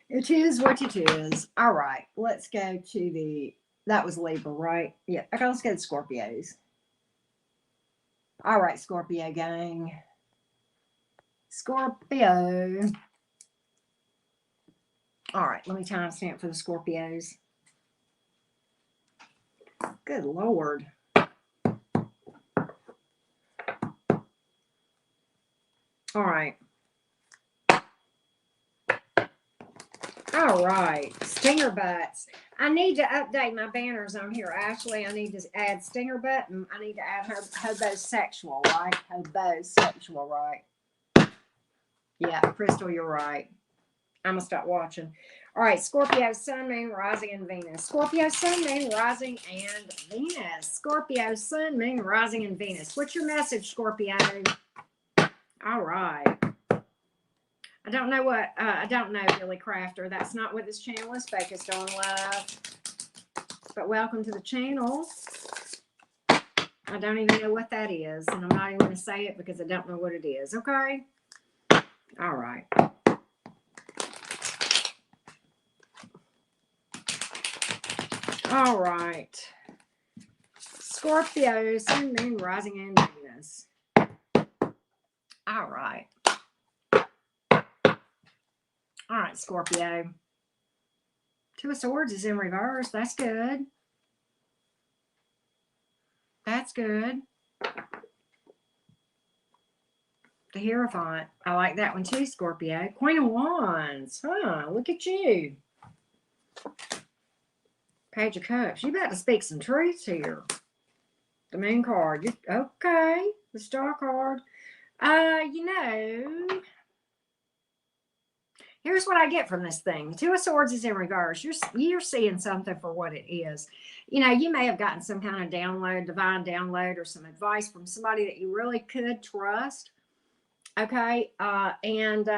It is what it is. All right, let's go to that was Libra, right? Yeah, okay, let's go to Scorpios. All right, Scorpio gang. Scorpio. All right, let me timestamp for the Scorpios. Good Lord. All right. All right. Stinger butts. I need to update my banners on here, Ashley. I need to add stinger butt and I need to add hobosexual, right? Hobosexual, right? Yeah, Crystal, you're right. I'm going to stop watching. All right. Scorpio, Sun, Moon, Rising, and Venus. Scorpio, Sun, Moon, Rising, and Venus. Scorpio, Sun, Moon, Rising, and Venus. What's your message, Scorpio? All right. I don't know, Billy Crafter. That's not what this channel is focused on, love. But welcome to the channel. I don't even know what that is, and I'm not even going to say it because I don't know what it is, okay? All right. All right. Scorpio, Sun, Moon, Rising, and Venus. All right. All right, Scorpio. 2 of Swords is in reverse. That's good. That's good. The Hierophant. I like that one too, Scorpio. Queen of Wands. Huh, look at you. Page of Cups. You about to speak some truths here. The Moon card. Okay. The Star card. Here's what I get from this thing. The Two of Swords is in reverse. You're seeing something for what it is. You know, you may have gotten some kind of download, divine download, or some advice from somebody that you really could trust. Okay. And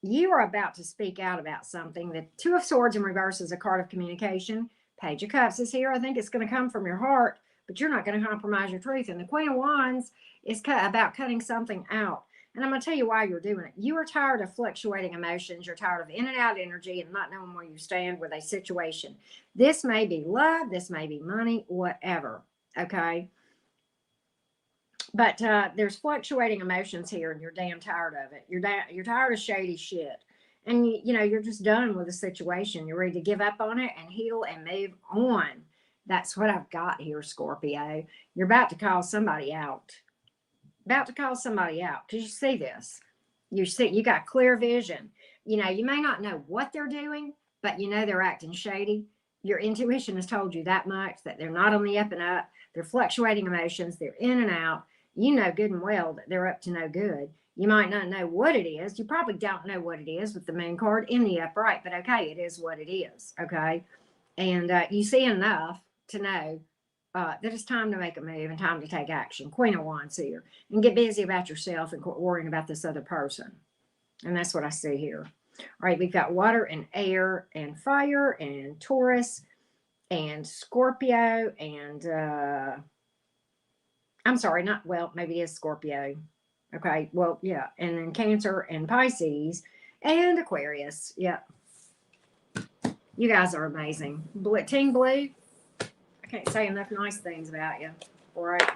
you are about to speak out about something. The Two of Swords in reverse is a card of communication. Page of Cups is here. I think it's going to come from your heart, but you're not going to compromise your truth. And the Queen of Wands is about cutting something out. And I'm going to tell you why you're doing it. You are tired of fluctuating emotions. You're tired of in and out energy and not knowing where you stand with a situation. This may be love. This may be money, whatever. Okay. But there's fluctuating emotions here, and you're damn tired of it. You're tired of shady shit. And, you know, you're just done with the situation. You're ready to give up on it and heal and move on. That's what I've got here, Scorpio. You're about to call somebody out. About to call somebody out, because you see this. You got clear vision. You know, you may not know what they're doing, but you know they're acting shady. Your intuition has told you that much, that they're not on the up and up. They're fluctuating emotions. They're in and out. You know good and well that they're up to no good. You might not know what it is. You probably don't know what it is with the moon card in the upright, but okay, it is what it is. Okay. And you see enough to know that it's time to make a move and time to take action. Queen of Wands here. And get busy about yourself and quit worrying about this other person. And that's what I see here. All right, we've got water and air and fire and Taurus and Scorpio and I'm sorry, not, well, maybe it is Scorpio. Okay, well, yeah. And then Cancer and Pisces and Aquarius. Yeah. You guys are amazing. Team Blue, I can't say enough nice things about you. All right.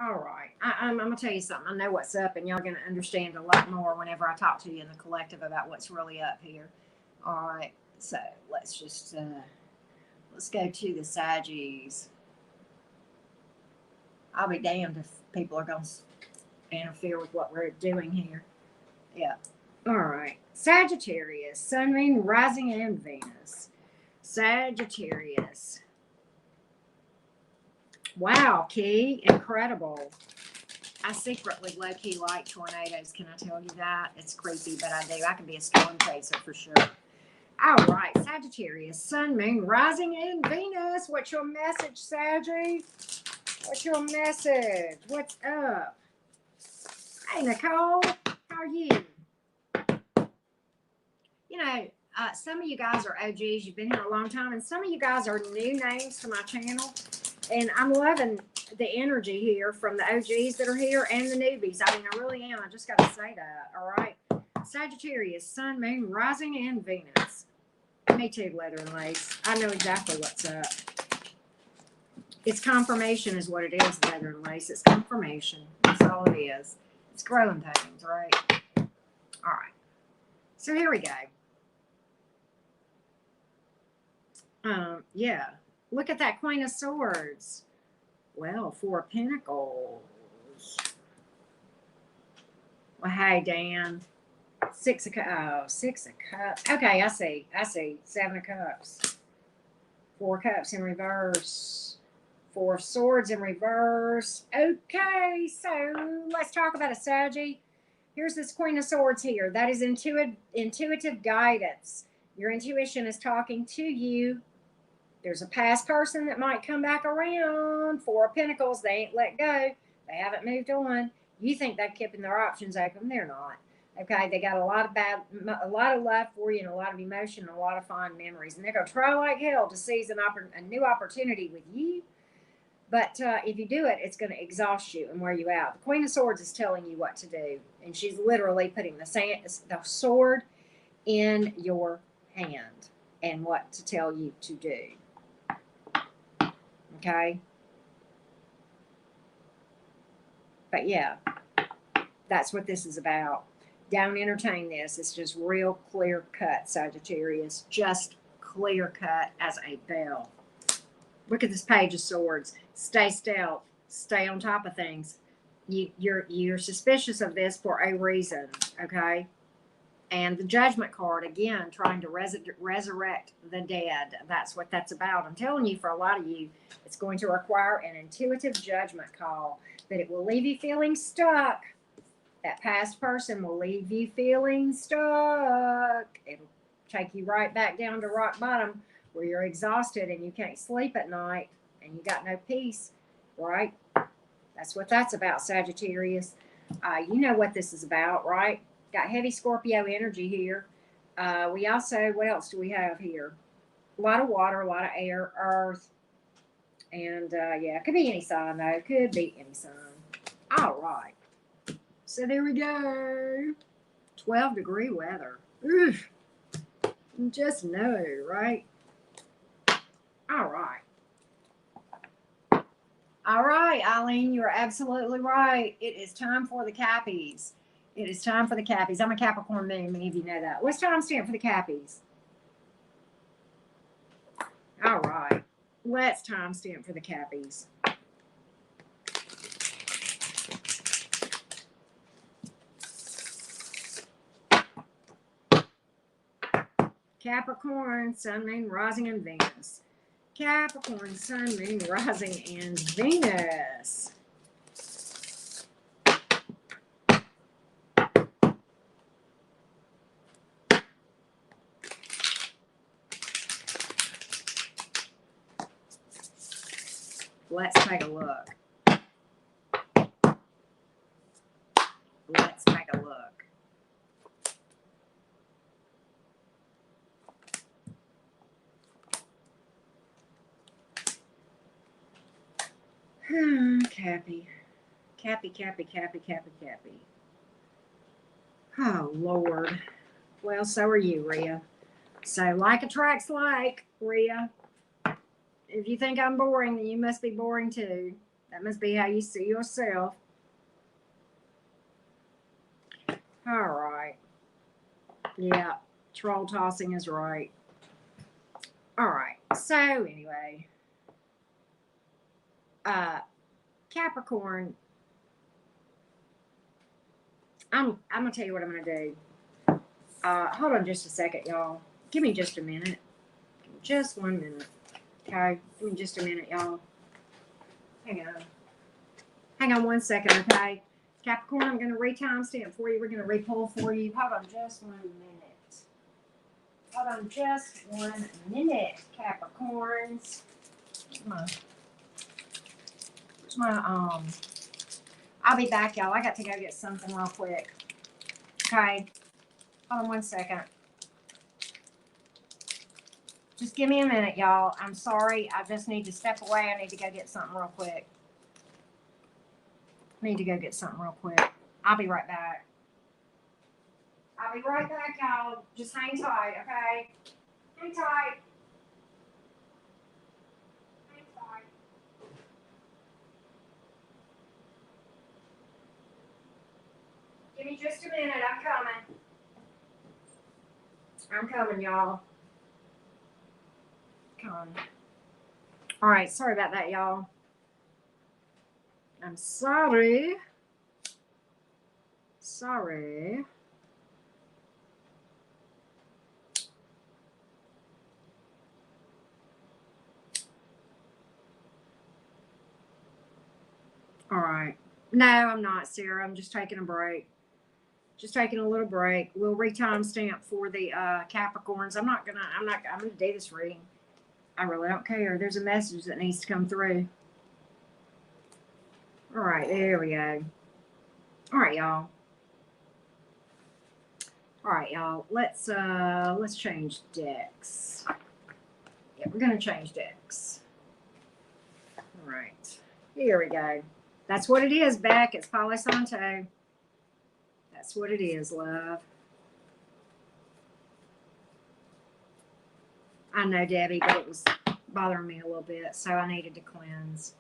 All right. I'm going to tell you something. I know what's up, and y'all are going to understand a lot more whenever I talk to you in the collective about what's really up here. All right. So let's just, let's go to the Saggies. I'll be damned if people are going to interfere with what we're doing here. Yeah. All right. Sagittarius, Sun, Moon, Rising, and Venus. Sagittarius. Wow, Key. Incredible. I secretly low-key like tornadoes. Can I tell you that? It's creepy, but I do. I can be a storm chaser for sure. All right. Sagittarius, Sun, Moon, Rising, and Venus. What's your message, Saggy? What's your message? What's up? Hey, Nicole. How are you? You know, some of you guys are OGs. You've been here a long time. And some of you guys are new names to my channel. And I'm loving the energy here from the OGs that are here and the newbies. I mean, I really am. I just got to say that. All right. Sagittarius, Sun, Moon, Rising, and Venus. Me too, leather and lace. I know exactly what's up. It's confirmation is what it is, leather and lace. It's confirmation. That's all it is. It's growing pains, right? All right. So here we go. Yeah. Look at that Queen of Swords. Well, Four of Pentacles. Well, hey, Dan. Six of Cups. Okay, I see. Seven of Cups. Four of Cups in reverse. Four of Swords in reverse. Okay, so let's talk about a Saggy. Here's this Queen of Swords here. That is intuitive guidance. Your intuition is talking to you. There's a past person that might come back around. Four of Pentacles, they ain't let go. They haven't moved on. You think they're keeping their options open. They're not. Okay, they got a lot of love for you and a lot of emotion and a lot of fond memories. And they're going to try like hell to seize a new opportunity with you. But if you do it, it's going to exhaust you and wear you out. The Queen of Swords is telling you what to do. And she's literally putting the sword in your hand and what to tell you to do. Okay? But yeah, that's what this is about. Don't entertain this. It's just real clear cut, Sagittarius. Just clear cut as a bell. Look at this Page of Swords. Stay stealth. Stay on top of things. You're suspicious of this for a reason, okay? And the Judgment card, again, trying to resurrect the dead. That's what that's about. I'm telling you, for a lot of you, it's going to require an intuitive judgment call, but it will leave you feeling stuck. That past person will leave you feeling stuck. It'll take you right back down to rock bottom where you're exhausted and you can't sleep at night and you got no peace, right? That's what that's about, Sagittarius. You know what this is about, right? Got heavy Scorpio energy here. We also, what else do we have here? A lot of water, a lot of air, earth. And yeah, it could be any sign though. Could be any sign. All right. So there we go. 12-degree weather. Oof. Just know, right? All right. All right, Eileen, you're absolutely right. It is time for the Cappies. It is time for the Cappies. I'm a Capricorn moon. Many of you know that. What's timestamp for the Cappies? All right. Let's timestamp for the Cappies. Capricorn, Sun, Moon, Rising, and Venus. Capricorn, Sun, Moon, Rising, and Venus. Let's take a look. Let's take a look. Cappy. Cappy, Cappy, Cappy, Cappy, Cappy. Oh, Lord. Well, so are you, Rhea. So, like attracts like, Rhea. If you think I'm boring, then you must be boring too. That must be how you see yourself. All right. Yeah, troll tossing is right. All right. So, anyway. Capricorn, I'm gonna tell you what I'm gonna do. Hold on just a second, y'all. Give me just a minute. Just 1 minute. Okay, give me just a minute, y'all. Hang on 1 second, okay? Capricorn, I'm gonna re-timestamp for you. We're gonna re-pull for you. Hold on just 1 minute. Hold on just 1 minute, Capricorns. I'll be back, y'all. I got to go get something real quick. Okay. Hold on 1 second. Just give me a minute, y'all. I'm sorry. I just need to step away. I need to go get something real quick. I'll be right back. Y'all. Just hang tight, okay? Hang tight. Give me just a minute. I'm coming, y'all. Come on. All right. Sorry about that, y'all. I'm sorry. All right. No, I'm not, Sarah. I'm just taking a break. Just taking a little break. We'll re-timestamp for the Capricorns. I'm gonna do this reading. I really don't care. There's a message that needs to come through. All right, there we go. All right, y'all. Let's change decks. Yeah, we're gonna change decks. All right. Here we go. That's what it is, Beck. It's Palo Santo. That's what it is, love. I know, Debbie, but it was bothering me a little bit, so I needed to cleanse.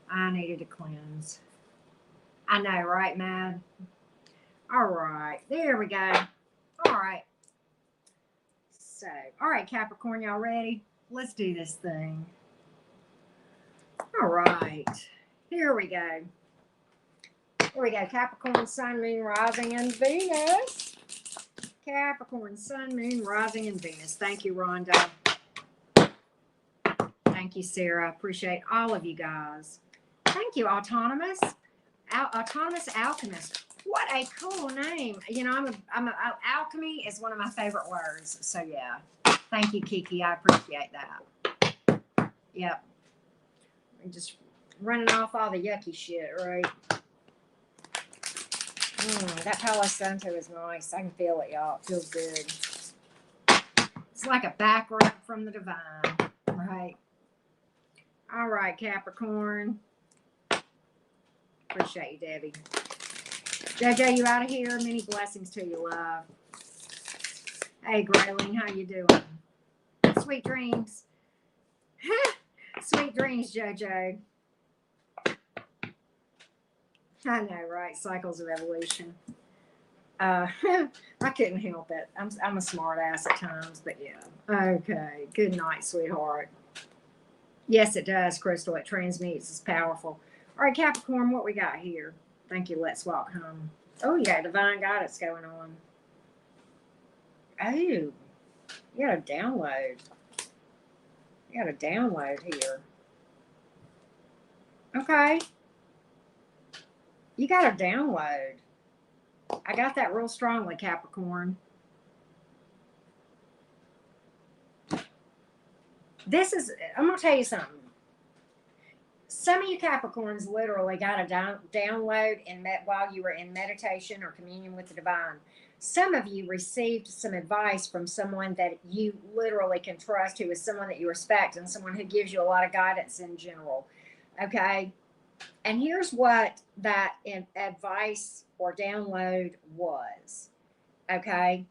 I know, right, Mad? All right. There we go. All right. So, all right, Capricorn, y'all ready? Let's do this thing. All right. Here we go. Capricorn, Sun, Moon, Rising, and Venus. Capricorn, Sun, Moon, Rising, and Venus. Thank you, Rhonda. Thank you, Sarah. Appreciate all of you guys. Thank you, Autonomous. Autonomous alchemist. What a cool name. You know, alchemy is one of my favorite words. So yeah, thank you, Kiki. I appreciate that. Yep. I'm just running off all the yucky shit, right? That Palo Santo is nice. I can feel it, y'all. It feels good. It's like a back rub from the divine, right? All right, Capricorn. Appreciate you, Debbie. JJ, you out of here? Many blessings to you, love. Hey, Grayling, how you doing? Sweet dreams. Sweet dreams, JJ. I know, right? Cycles of evolution. I couldn't help it. I'm a smart ass at times, but yeah. Okay. Good night, sweetheart. Yes, it does, Crystal. It transmutes. It's powerful. All right, Capricorn, what we got here? Thank you. Let's walk home. Oh, you got divine guidance going on. Oh, you got a download. You got a download here. Okay. You got a download. I got that real strongly, Capricorn. I'm going to tell you something. Some of you Capricorns literally got a download while you were in meditation or communion with the divine. Some of you received some advice from someone that you literally can trust, who is someone that you respect and someone who gives you a lot of guidance in general. Okay? And here's what that advice or download was. Okay?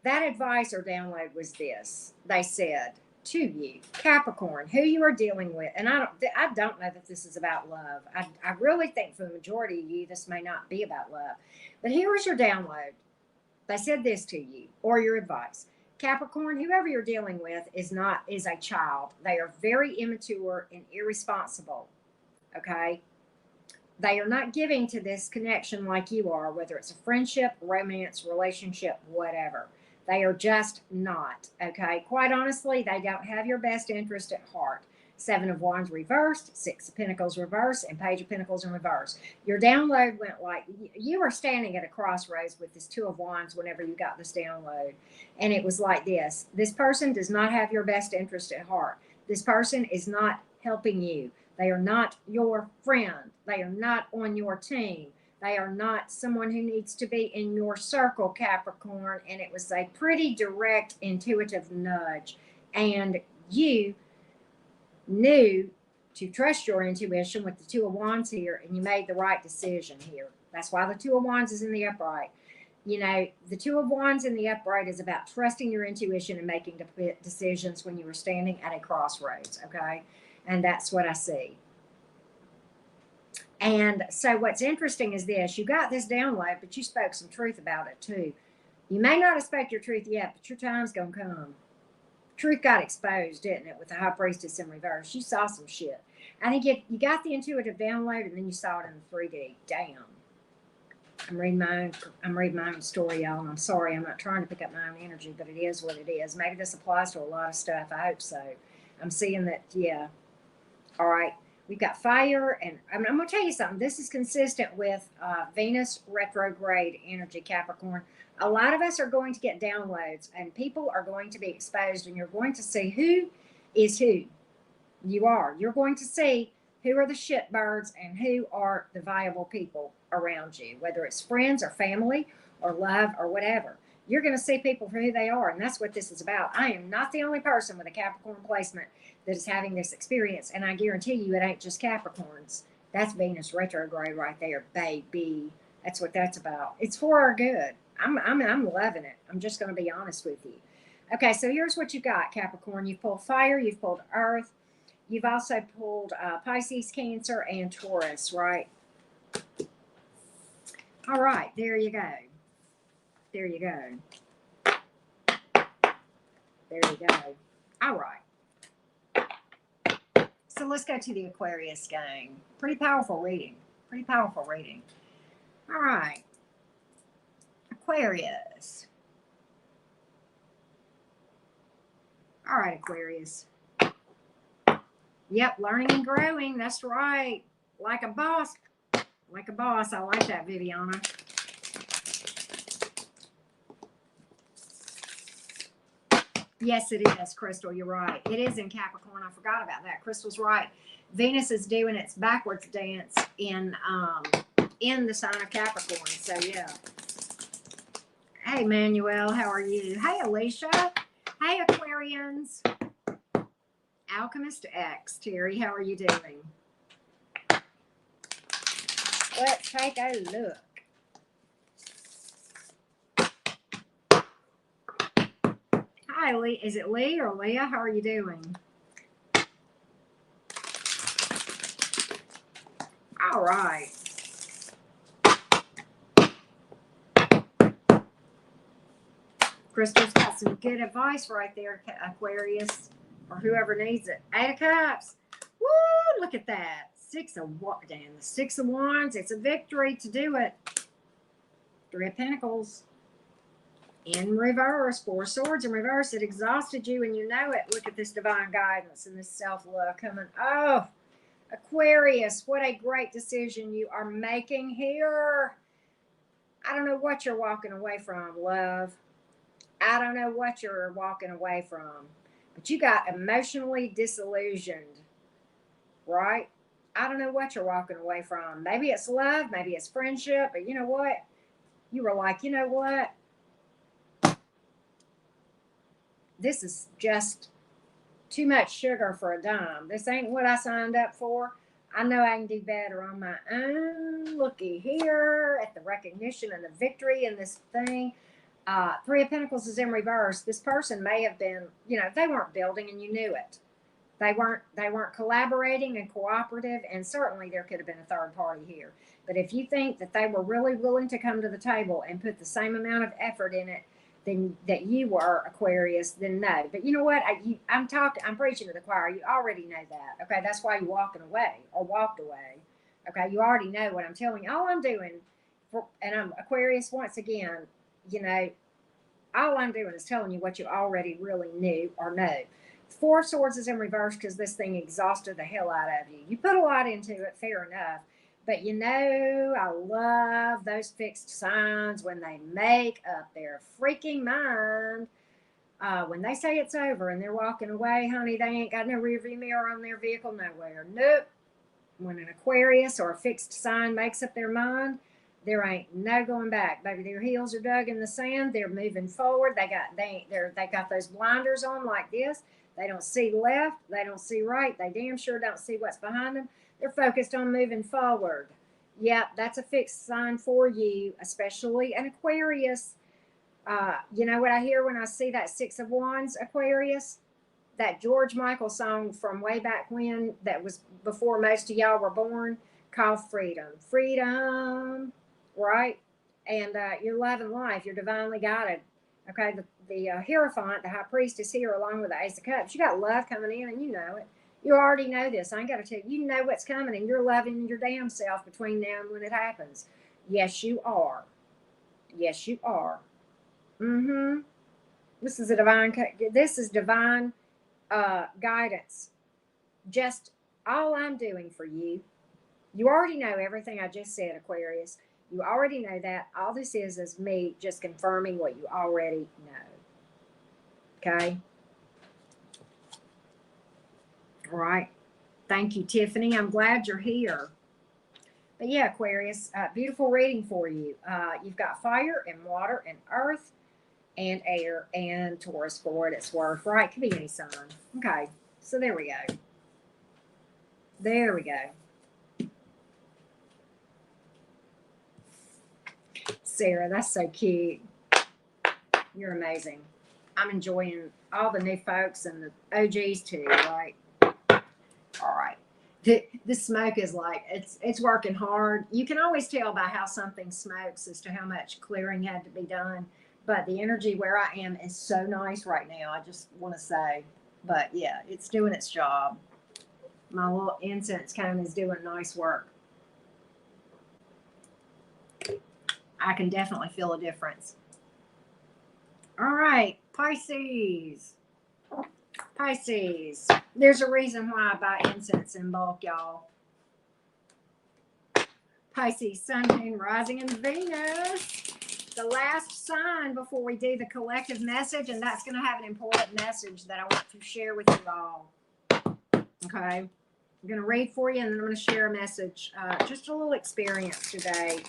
That advice or download was this. They said to you, Capricorn, who you are dealing with, and I don't know that this is about love. I really think for the majority of you, this may not be about love. But here is your download. They said this to you, or your advice. Capricorn, whoever you're dealing with is a child. They are very immature and irresponsible. Okay? They are not giving to this connection like you are, whether it's a friendship, romance, relationship, whatever. They are just not, okay? Quite honestly, they don't have your best interest at heart. 7 of Wands reversed, 6 of Pentacles reversed, and Page of Pentacles in reverse. Your download went like, you were standing at a crossroads with this 2 of Wands whenever you got this download. And it was like this. This person does not have your best interest at heart. This person is not helping you. They are not your friend. They are not on your team. They are not someone who needs to be in your circle, Capricorn. And it was a pretty direct, intuitive nudge. And you knew to trust your intuition with the 2 of Wands here, and you made the right decision here. That's why the 2 of Wands is in the upright. You know, the 2 of Wands in the upright is about trusting your intuition and making decisions when you were standing at a crossroads, okay? And that's what I see. And so what's interesting is this. You got this download, but you spoke some truth about it too. You may not have spoke your truth yet, but your time's going to come. Truth got exposed, didn't it, with the High Priestess in reverse? You saw some shit. I think you got the intuitive download, and then you saw it in the 3D. Damn. I'm reading my own story, y'all, and I'm sorry. I'm not trying to pick up my own energy, but it is what it is. Maybe this applies to a lot of stuff. I hope so. I'm seeing that, yeah. All right. We've got fire, and I'm going to tell you something. This is consistent with Venus retrograde energy, Capricorn. A lot of us are going to get downloads, and people are going to be exposed, and you're going to see who is who. You are. You're going to see who are the shitbirds and who are the viable people around you, whether it's friends or family or love or whatever. You're going to see people for who they are, and that's what this is about. I am not the only person with a Capricorn placement that is having this experience, and I guarantee you it ain't just Capricorns. That's Venus retrograde right there, baby. That's what that's about. It's for our good. I'm loving it. I'm just going to be honest with you. Okay, so here's what you got, Capricorn. You've pulled fire, you've pulled earth, you've also pulled Pisces, Cancer, and Taurus, right? All right, there you go. There you go. There you go. All right. So let's go to the Aquarius gang. Pretty powerful reading. Pretty powerful reading. All right. Aquarius. All right, Aquarius. Yep, learning and growing. That's right. Like a boss. Like a boss. I like that, Viviana. Yes, it is, Crystal. You're right. It is in Capricorn. I forgot about that. Crystal's right. Venus is doing its backwards dance in the sign of Capricorn. So yeah. Hey, Manuel, how are you? Hey, Alicia. Hey, Aquarians. Alchemist X. Terry, how are you doing? Let's take a look. Hi, Lee. Is it Lee or Leah? How are you doing? All right. Crystal's got some good advice right there, Aquarius, or whoever needs it. 8 of Cups. Woo! Look at that. 6 of what? Damn, the 6 of Wands. It's a victory to do it. 3 of Pentacles. In reverse. 4 Swords in reverse. It exhausted you and you know it. Look at this divine guidance and this self-love coming. Oh, Aquarius, what a great decision you are making here. I don't know what you're walking away from, love. I don't know what you're walking away from. But you got emotionally disillusioned, right? I don't know what you're walking away from. Maybe it's love, maybe it's friendship, but you know what? You were like, you know what? This is just too much sugar for a dime. This ain't what I signed up for. I know I can do better on my own. Looky here at the recognition and the victory in this thing. 3 of Pentacles is in reverse. This person may have been, you know, they weren't building and you knew it. They weren't collaborating and cooperative, and certainly there could have been a third party here. But if you think that they were really willing to come to the table and put the same amount of effort in it than that you were, Aquarius, then no. But you know what? I'm preaching to the choir. You already know that. Okay, that's why you're walking away or walked away. Okay, you already know what I'm telling you. All I'm doing, and I'm Aquarius once again. You know, all I'm doing is telling you what you already really knew or know. 4 Swords is in reverse because this thing exhausted the hell out of you. You put a lot into it, fair enough. But you know, I love those fixed signs when they make up their freaking mind. When they say it's over and they're walking away, honey, they ain't got no rearview mirror on their vehicle nowhere. Nope. When an Aquarius or a fixed sign makes up their mind, there ain't no going back, baby. Their heels are dug in the sand. They're moving forward. They got those blinders on like this. They don't see left. They don't see right. They damn sure don't see what's behind them. They're focused on moving forward. Yep, that's a fixed sign for you, especially an Aquarius. You know what I hear when I see that 6 of Wands, Aquarius? That George Michael song from way back when, that was before most of y'all were born, called Freedom. Freedom, right? And you're loving life. You're divinely guided. Okay, the Hierophant, the high priest, is here along with the Ace of Cups. You got love coming in, and you know it. You already know this. I ain't got to tell you. You know what's coming, and you're loving your damn self between now and when it happens. Yes, you are. Yes, you are. This is divine guidance. Just all I'm doing for you. You already know everything I just said, Aquarius. You already know that. All this is me just confirming what you already know. Okay? All right. Thank you, Tiffany. I'm glad you're here. But yeah, Aquarius, beautiful reading for you. You've got fire and water and earth and air and Taurus for what it's worth, right? Could be any sign. Okay. So there we go. There we go. Sarah, that's so cute. You're amazing. I'm enjoying all the new folks and the OGs too, right? All right. The smoke is like, it's working hard. You can always tell by how something smokes as to how much clearing had to be done. But the energy where I am is so nice right now, I just want to say. But yeah, it's doing its job. My little incense cone is doing nice work. I can definitely feel a difference. All right, Pisces. Pisces. There's a reason why I buy incense in bulk, y'all. Pisces, Sun, Moon, Rising, and Venus. The last sign before we do the collective message, and that's going to have an important message that I want to share with you all. Okay. I'm going to read for you, and then I'm going to share a message. Just a little experience today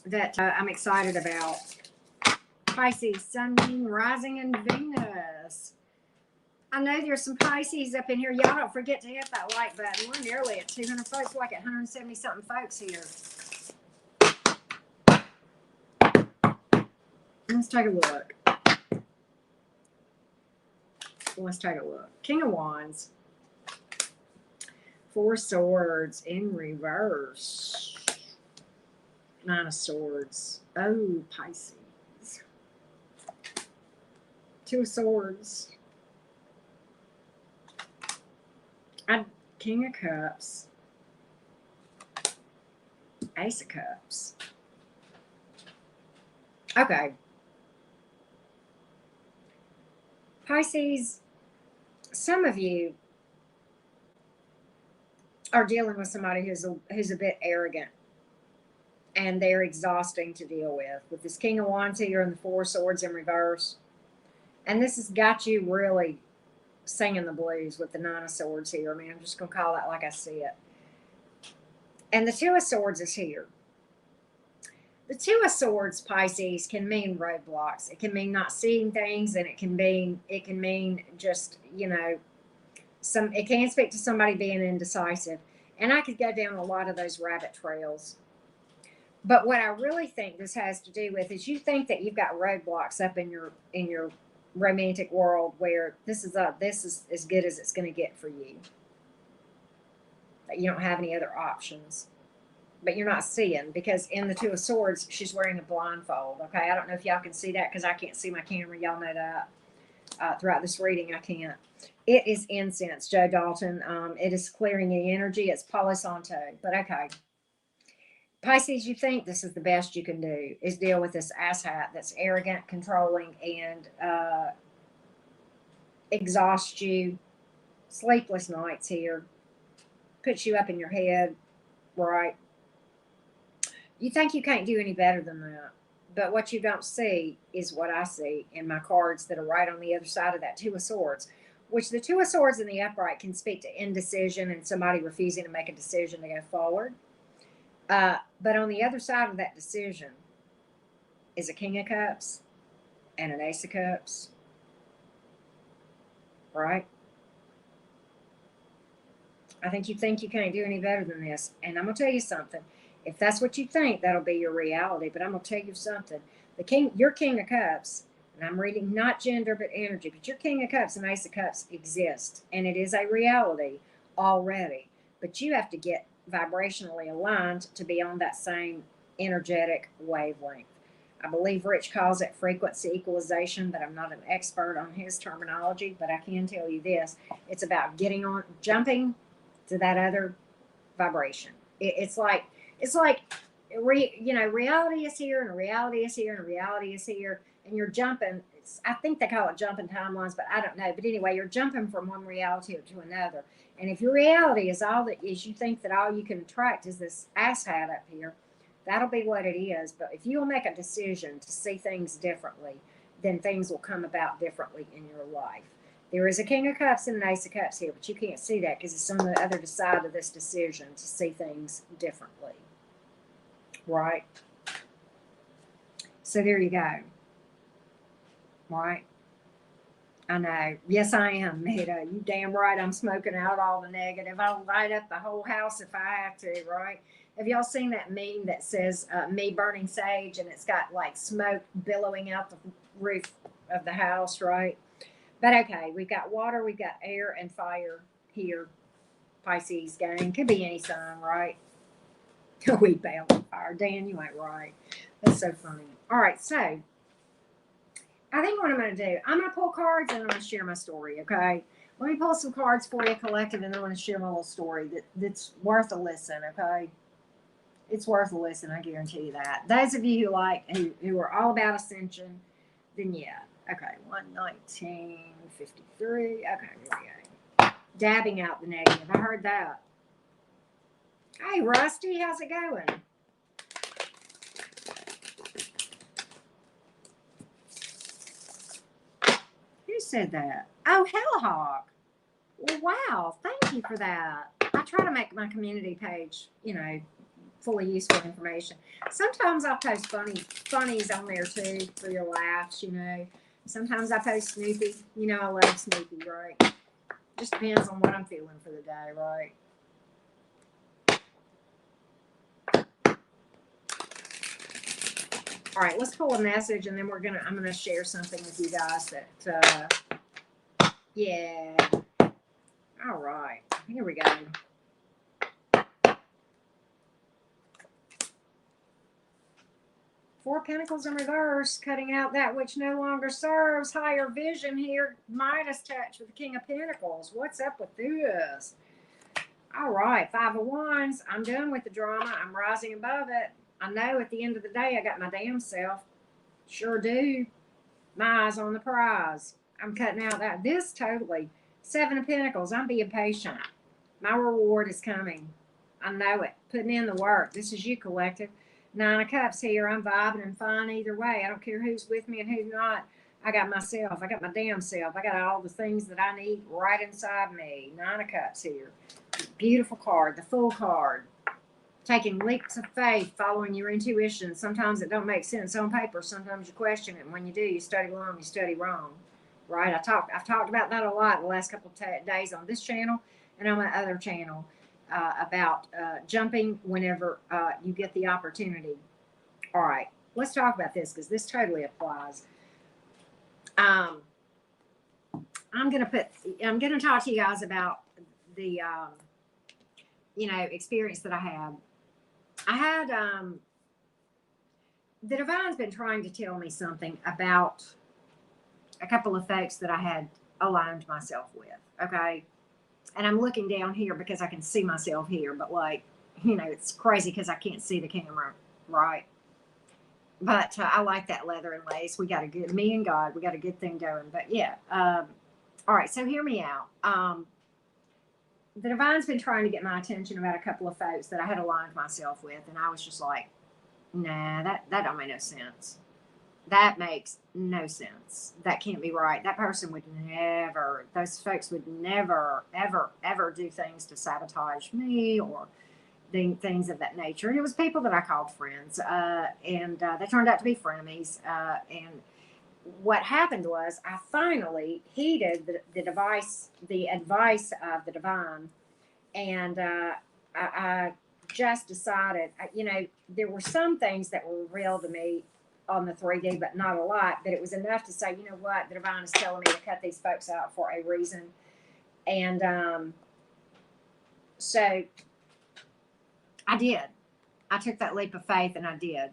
that I'm excited about. Pisces, Sun, Moon, Rising, and Venus. I know there's some Pisces up in here. Y'all don't forget to hit that like button. We're nearly at 200 folks, like at 170 something folks here. Let's take a look. Let's take a look. King of Wands. Four Swords in reverse. Nine of Swords. Oh, Pisces. Two of Swords. King of Cups. Ace of Cups. Okay. Pisces, some of you are dealing with somebody who's a bit arrogant, and they're exhausting to deal with this King of Wands here and the Four Swords in reverse. And this has got you really singing the blues with the Nine of Swords here. I mean, I'm just going to call that like I see it. And the Two of Swords is here. The Two of Swords, Pisces, can mean roadblocks. It can mean not seeing things, and it can mean just, you know, it can speak to somebody being indecisive. And I could go down a lot of those rabbit trails. But what I really think this has to do with is you think that you've got roadblocks up in your romantic world where this is as good as it's going to get for you. That you don't have any other options. But you're not seeing, because in the Two of Swords, she's wearing a blindfold. Okay, I don't know if y'all can see that because I can't see my camera. Y'all know that. Throughout this reading, I can't. It is incense, Joe Dalton. It is clearing the energy. It's Palo Santo. But okay. Pisces, you think this is the best you can do, is deal with this asshat that's arrogant, controlling, and exhausts you. Sleepless nights here. Puts you up in your head, right? You think you can't do any better than that. But what you don't see is what I see in my cards that are right on the other side of that Two of Swords, which the Two of Swords in the upright can speak to indecision and somebody refusing to make a decision to go forward. But on the other side of that decision is a King of Cups and an Ace of Cups. Right? I think you can't do any better than this. And I'm going to tell you something. If that's what you think, that'll be your reality. But I'm going to tell you something. Your King of Cups, and I'm reading not gender but energy, but your King of Cups and Ace of Cups exist. And it is a reality already. But you have to get vibrationally aligned to be on that same energetic wavelength. I believe Rich calls it frequency equalization, but I'm not an expert on his terminology. But I can tell you this. It's about jumping to that other vibration. It's like reality is here, and reality is here, and reality is here, and you're jumping. I think they call it jumping timelines, but I don't know. But anyway, you're jumping from one reality to another. And if your reality is all that is, you think that all you can attract is this asshat up here, that'll be what it is. But if you'll make a decision to see things differently, then things will come about differently in your life. There is a King of Cups and an Ace of Cups here, but you can't see that because it's on the other side of this decision to see things differently. Right? So there you go. Right? I know. Yes, I am, Meta. You damn right I'm smoking out all the negative. I'll light up the whole house if I have to, right? Have y'all seen that meme that says me burning sage, and it's got like smoke billowing out the roof of the house, right? But okay, we've got water, we've got air and fire here. Pisces gang. Could be any sign, right? We bailed on fire. Dan, you ain't right. That's so funny. All right, so I think what I'm going to do, I'm going to pull cards and I'm going to share my story, okay? Let me pull some cards for you, collective, and then I'm going to share my little story that's worth a listen, okay? It's worth a listen, I guarantee you that. Those of you who are all about ascension, then yeah. Okay, 119.53. Okay, here we go. Dabbing out the negative. I heard that. Hey, Rusty, how's it going? Who said that? Oh, Hellhawk. Well, wow. Thank you for that. I try to make my community page, fully useful information. Sometimes I'll post funnies on there too for your laughs, Sometimes I post Snoopy. I love Snoopy, right? Just depends on what I'm feeling for the day, right? All right, let's pull a message, and then I'm gonna share something with you guys that yeah. All right, here we go. Four Pentacles in reverse, cutting out that which no longer serves. Higher vision here. Midas touch with the King of Pentacles. What's up with this? All right, Five of Wands. I'm done with the drama. I'm rising above it. I know at the end of the day, I got my damn self. Sure do. My eyes on the prize. I'm cutting out that. This totally. Seven of Pentacles. I'm being patient. My reward is coming. I know it. Putting in the work. This is you, collective. Nine of Cups here. I'm vibing and fine either way. I don't care who's with me and who's not. I got myself. I got my damn self. I got all the things that I need right inside me. Nine of Cups here. Beautiful card. The Fool card. Taking leaps of faith, following your intuition. Sometimes it don't make sense on paper. Sometimes you question it. And when you do, you study long, you study wrong. Right? I've talked about that a lot the last couple of days on this channel and on my other channel about jumping whenever you get the opportunity. All right, let's talk about this because this totally applies. I'm gonna talk to you guys about the experience that I had. The divine's been trying to tell me something about a couple of folks that I had aligned myself with. Okay. And I'm looking down here because I can see myself here, but it's crazy because I can't see the camera, right? But I like that leather and lace. Me and God, we got a good thing going. But yeah. All right. So hear me out. The divine's been trying to get my attention about a couple of folks that I had aligned myself with. And I was just like, nah, that don't make no sense. That makes no sense. That can't be right. That person would never, those folks would never, ever, ever do things to sabotage me or things of that nature. And it was people that I called friends. And they turned out to be frenemies. And what happened was I finally heeded the advice of the divine. And I just decided, there were some things that were real to me on the 3D, but not a lot. But it was enough to say, you know what, the divine is telling me to cut these folks out for a reason. And so I did. I took that leap of faith, and I did.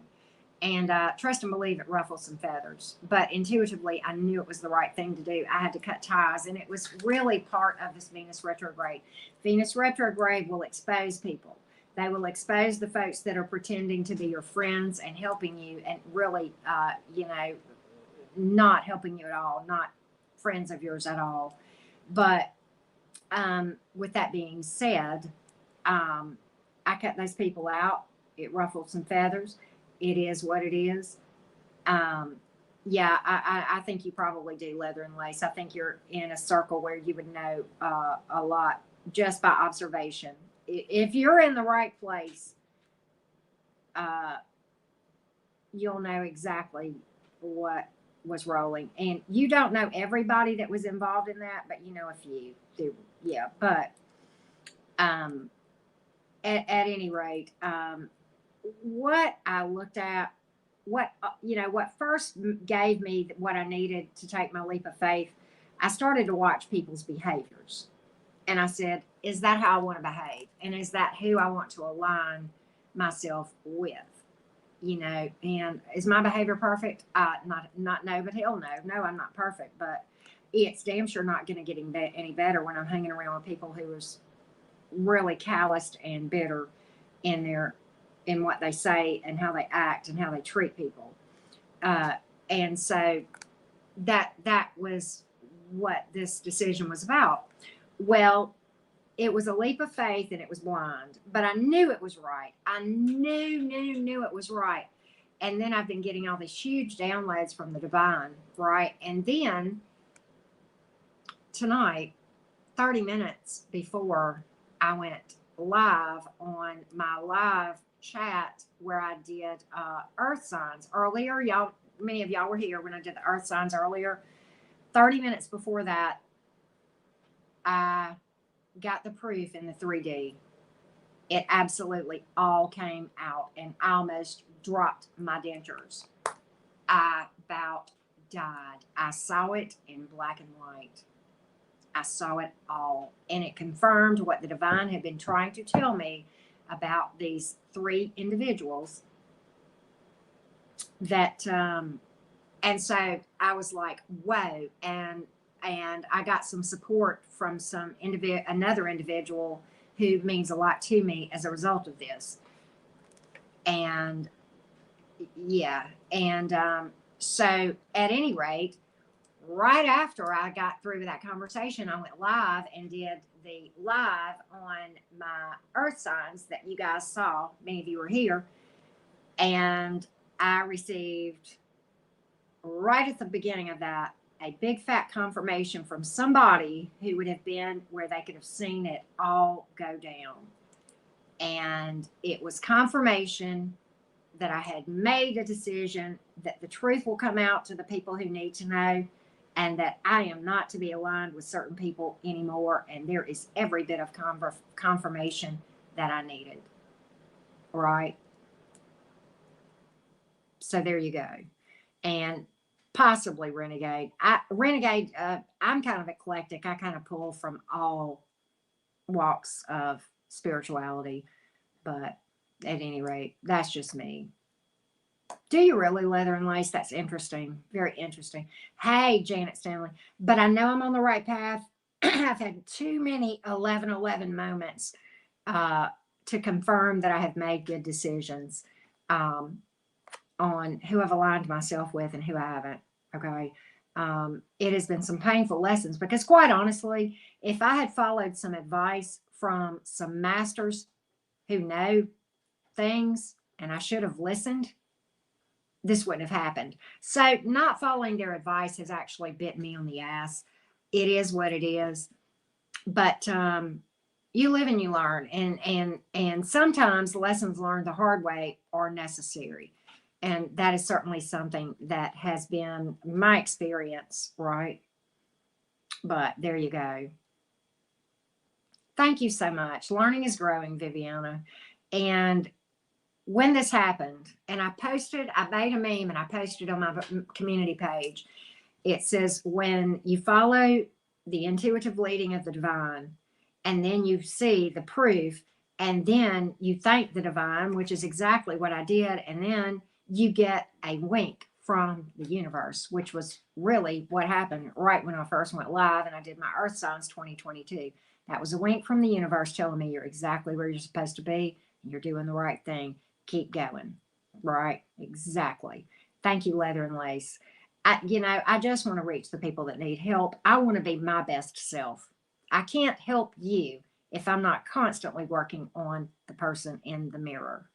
And trust and believe it ruffles some feathers. But intuitively, I knew it was the right thing to do. I had to cut ties, and it was really part of this Venus retrograde. Venus retrograde will expose people. They will expose the folks that are pretending to be your friends and helping you, and really, not helping you at all, not friends of yours at all. But with that being said, I cut those people out. It ruffled some feathers. It is what it is. Yeah, I think you probably do leather and lace. I think you're in a circle where you would know a lot just by observation. If you're in the right place, you'll know exactly what was rolling. And you don't know everybody that was involved in that, but you know a few do. Yeah, but at any rate, what I looked at, what first gave me what I needed to take my leap of faith, I started to watch people's behaviors. And I said, is that how I want to behave? And is that who I want to align myself with? And is my behavior perfect? Not no, but hell no. No, I'm not perfect, but it's damn sure not going to get any better when I'm hanging around with people who is really calloused and bitter in what they say and how they act and how they treat people. And so that was what this decision was about. Well, it was a leap of faith and it was blind, but I knew it was right. I knew it was right. And then I've been getting all these huge downloads from the divine, right? And then tonight, 30 minutes before I went live on my live chat where I did earth signs earlier, y'all, many of y'all were here when I did the earth signs earlier. 30 minutes before that, I got the proof in the 3D. It absolutely all came out, and I almost dropped my dentures. I about died. I saw it in black and white. I saw it all, and it confirmed what the divine had been trying to tell me about these 3 individuals that and so I was like, whoa. And I got some support from another individual who means a lot to me as a result of this. And yeah, and so at any rate, right after I got through with that conversation, I went live and did the live on my earth signs that you guys saw. Many of you were here. And I received, right at the beginning of that, a big fat confirmation from somebody who would have been where they could have seen it all go down. And it was confirmation that I had made a decision, that the truth will come out to the people who need to know, and that I am not to be aligned with certain people anymore. And there is every bit of confirmation that I needed. Right? So there you go. And possibly Renegade. I'm kind of eclectic. I kind of pull from all walks of spirituality. But at any rate, that's just me. Do you really, Leather and Lace? That's interesting. Very interesting. Hey, Janet Stanley. But I know I'm on the right path. I've had too many 11/11 moments to confirm that I have made good decisions on who I've aligned myself with and who I haven't. Okay. It has been some painful lessons because, quite honestly, if I had followed some advice from some masters who know things and I should have listened, this wouldn't have happened. So not following their advice has actually bit me on the ass. It is what it is. But you live and you learn, and sometimes lessons learned the hard way are necessary. And that is certainly something that has been my experience, right? But there you go. Thank you so much. Learning is growing, Viviana. And when this happened, and I made a meme and I posted on my community page. It says, when you follow the intuitive leading of the divine, and then you see the proof, and then you thank the divine, which is exactly what I did, and then you get a wink from the universe, which was really what happened right when I first went live and I did my Earth Signs 2022. That was a wink from the universe telling me you're exactly where you're supposed to be. You're doing the right thing. Keep going. Right? Exactly. Thank you, Leather and Lace. I just want to reach the people that need help. I want to be my best self. I can't help you if I'm not constantly working on the person in the mirror,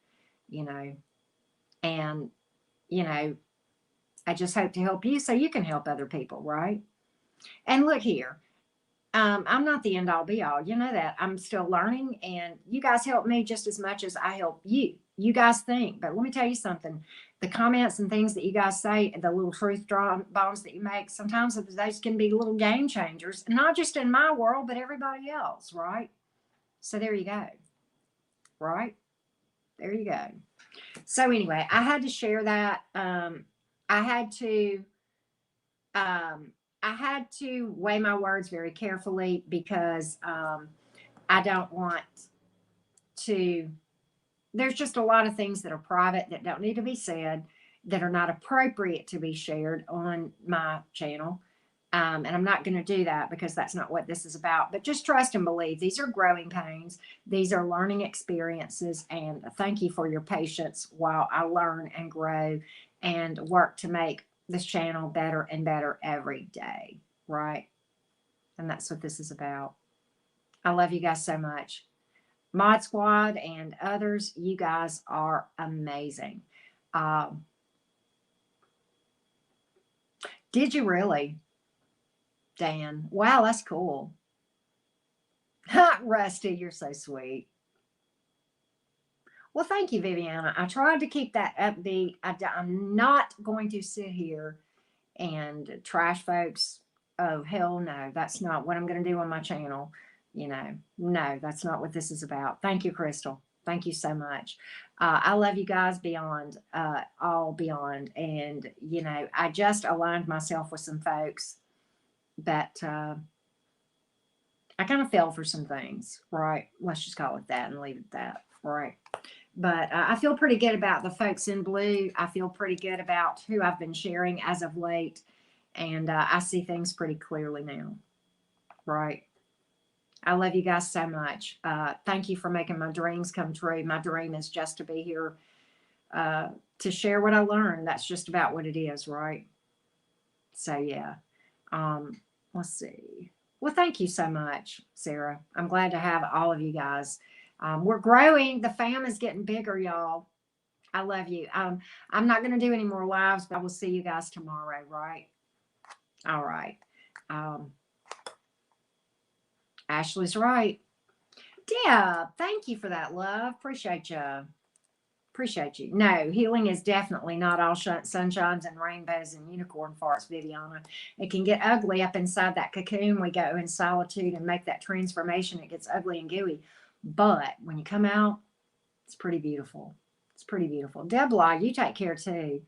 and, I just hope to help you so you can help other people, right? And look here, I'm not the end all be all. You know that. I'm still learning, and you guys help me just as much as I help you. You guys think, but let me tell you something. The comments and things that you guys say, the little truth bombs that you make, sometimes those can be little game changers, not just in my world, but everybody else, right? So there you go. Right? There you go. So anyway, I had to share that. I had to weigh my words very carefully because I don't want to. There's just a lot of things that are private that don't need to be said, that are not appropriate to be shared on my channel. And I'm not going to do that because that's not what this is about. But just trust and believe. These are growing pains. These are learning experiences. And thank you for your patience while I learn and grow and work to make this channel better and better every day. Right? And that's what this is about. I love you guys so much. Mod Squad and others, you guys are amazing. Um, did you really, Dan? Wow, that's cool. Rusty, you're so sweet. Well, thank you, Viviana. I tried to keep that upbeat. I'm not going to sit here and trash folks. Oh, hell no. That's not what I'm going to do on my channel. No, that's not what this is about. Thank you, Crystal. Thank you so much. I love you guys beyond, all beyond. And, I just aligned myself with some folks that I kind of fell for some things, right? Let's just call it that and leave it at that, right? But I feel pretty good about the folks in blue. I feel pretty good about who I've been sharing as of late. And I see things pretty clearly now, right? I love you guys so much. Thank you for making my dreams come true. My dream is just to be here to share what I learned. That's just about what it is, right? So, yeah. Let's see. Well, thank you so much, Sarah. I'm glad to have all of you guys. We're growing. The fam is getting bigger, y'all. I love you. I'm not going to do any more lives, but I will see you guys tomorrow, right? All right. Um, Ashley's right. Deb, thank you for that, love. Appreciate you. Appreciate you. No, healing is definitely not all sunshines and rainbows and unicorn farts, Viviana. It can get ugly up inside that cocoon. We go in solitude and make that transformation. It gets ugly and gooey. But when you come out, it's pretty beautiful. It's pretty beautiful. Debla, you take care too,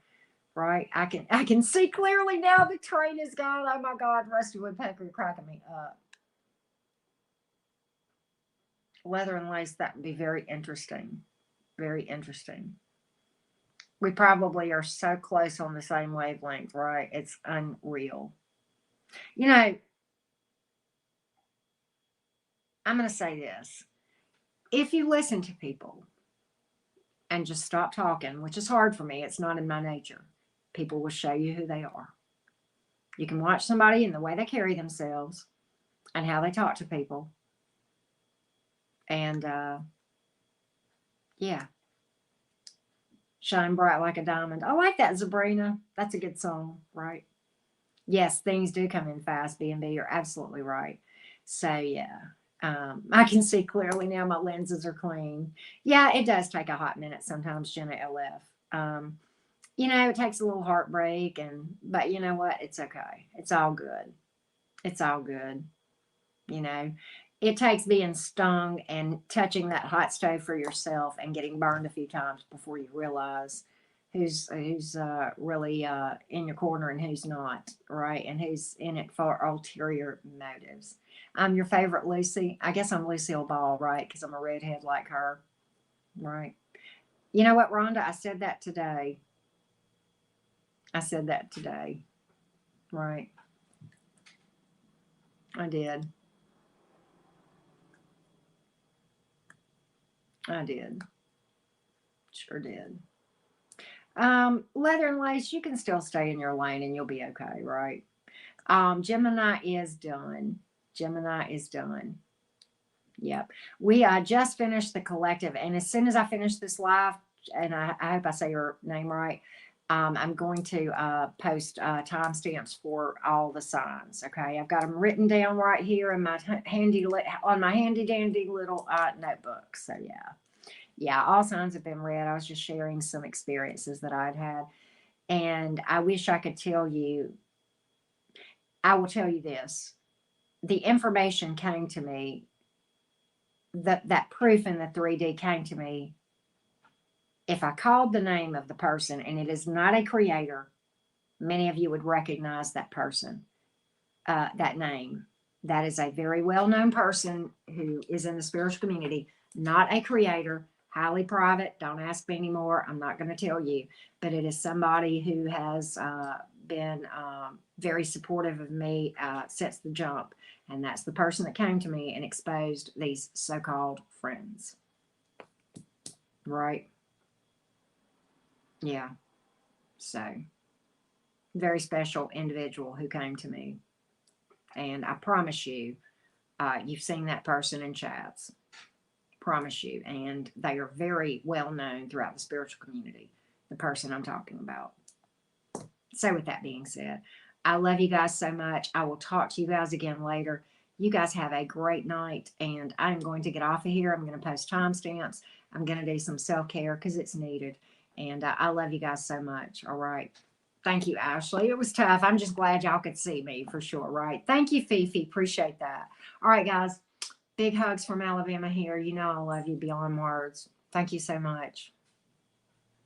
right? I can see clearly now the train is gone. Oh my God, Rusty Woodpecker cracking me up. Leather and lace, that would be very interesting. Very interesting. We probably are so close on the same wavelength, right? It's unreal. You know, I'm going to say this. If you listen to people and just stop talking, which is hard for me, it's not in my nature, people will show you who they are. You can watch somebody in the way they carry themselves and how they talk to people. And yeah, shine bright like a diamond. I like that, Sabrina. That's a good song, right? Yes, things do come in fast, B&B. You're absolutely right. So, yeah, I can see clearly now my lenses are clean. Yeah, it does take a hot minute sometimes, Jenna LF. It takes a little heartbreak, but you know what? It's okay. It's all good. It's all good. You know, it takes being stung and touching that hot stove for yourself and getting burned a few times before you realize who's really in your corner and who's not, right? And who's in it for ulterior motives. I'm your favorite Lucy. I guess I'm Lucille Ball, right? Because I'm a redhead like her, right? You know what, Rhonda? I said that today. I said that today, right? I did. I did. Sure did. Leather and lace, you can still stay in your lane and you'll be okay, right? Gemini is done. Gemini is done. Yep. We just finished the collective, and as soon as I finish this live, and I hope I say your name right, I'm going to post timestamps for all the signs. Okay, I've got them written down right here in my handy dandy little notebook. So yeah, all signs have been read. I was just sharing some experiences that I'd had, and I wish I could tell you. I will tell you this: the information came to me. That proof in the 3D came to me. If I called the name of the person and it is not a creator, many of you would recognize that person, that name. That is a very well known person who is in the spiritual community, not a creator, highly private. Don't ask me anymore. I'm not going to tell you, but it is somebody who has been very supportive of me since the jump. And that's the person that came to me and exposed these so called friends. Right? Yeah. So, very special individual who came to me. And I promise you, You've seen that person in chats, promise you, and they are very well known throughout the spiritual community, the person I'm talking about. So with that being said, I love you guys so much. I will talk to you guys again later. You guys have a great night, and I'm going to get off of here. I'm going to post timestamps. I'm going to do some self-care because it's needed. And I love you guys so much. All right. Thank you, Ashley. It was tough. I'm just glad y'all could see me for sure, right? Thank you, Fifi. Appreciate that. All right, guys. Big hugs from Alabama here. You know I love you beyond words. Thank you so much.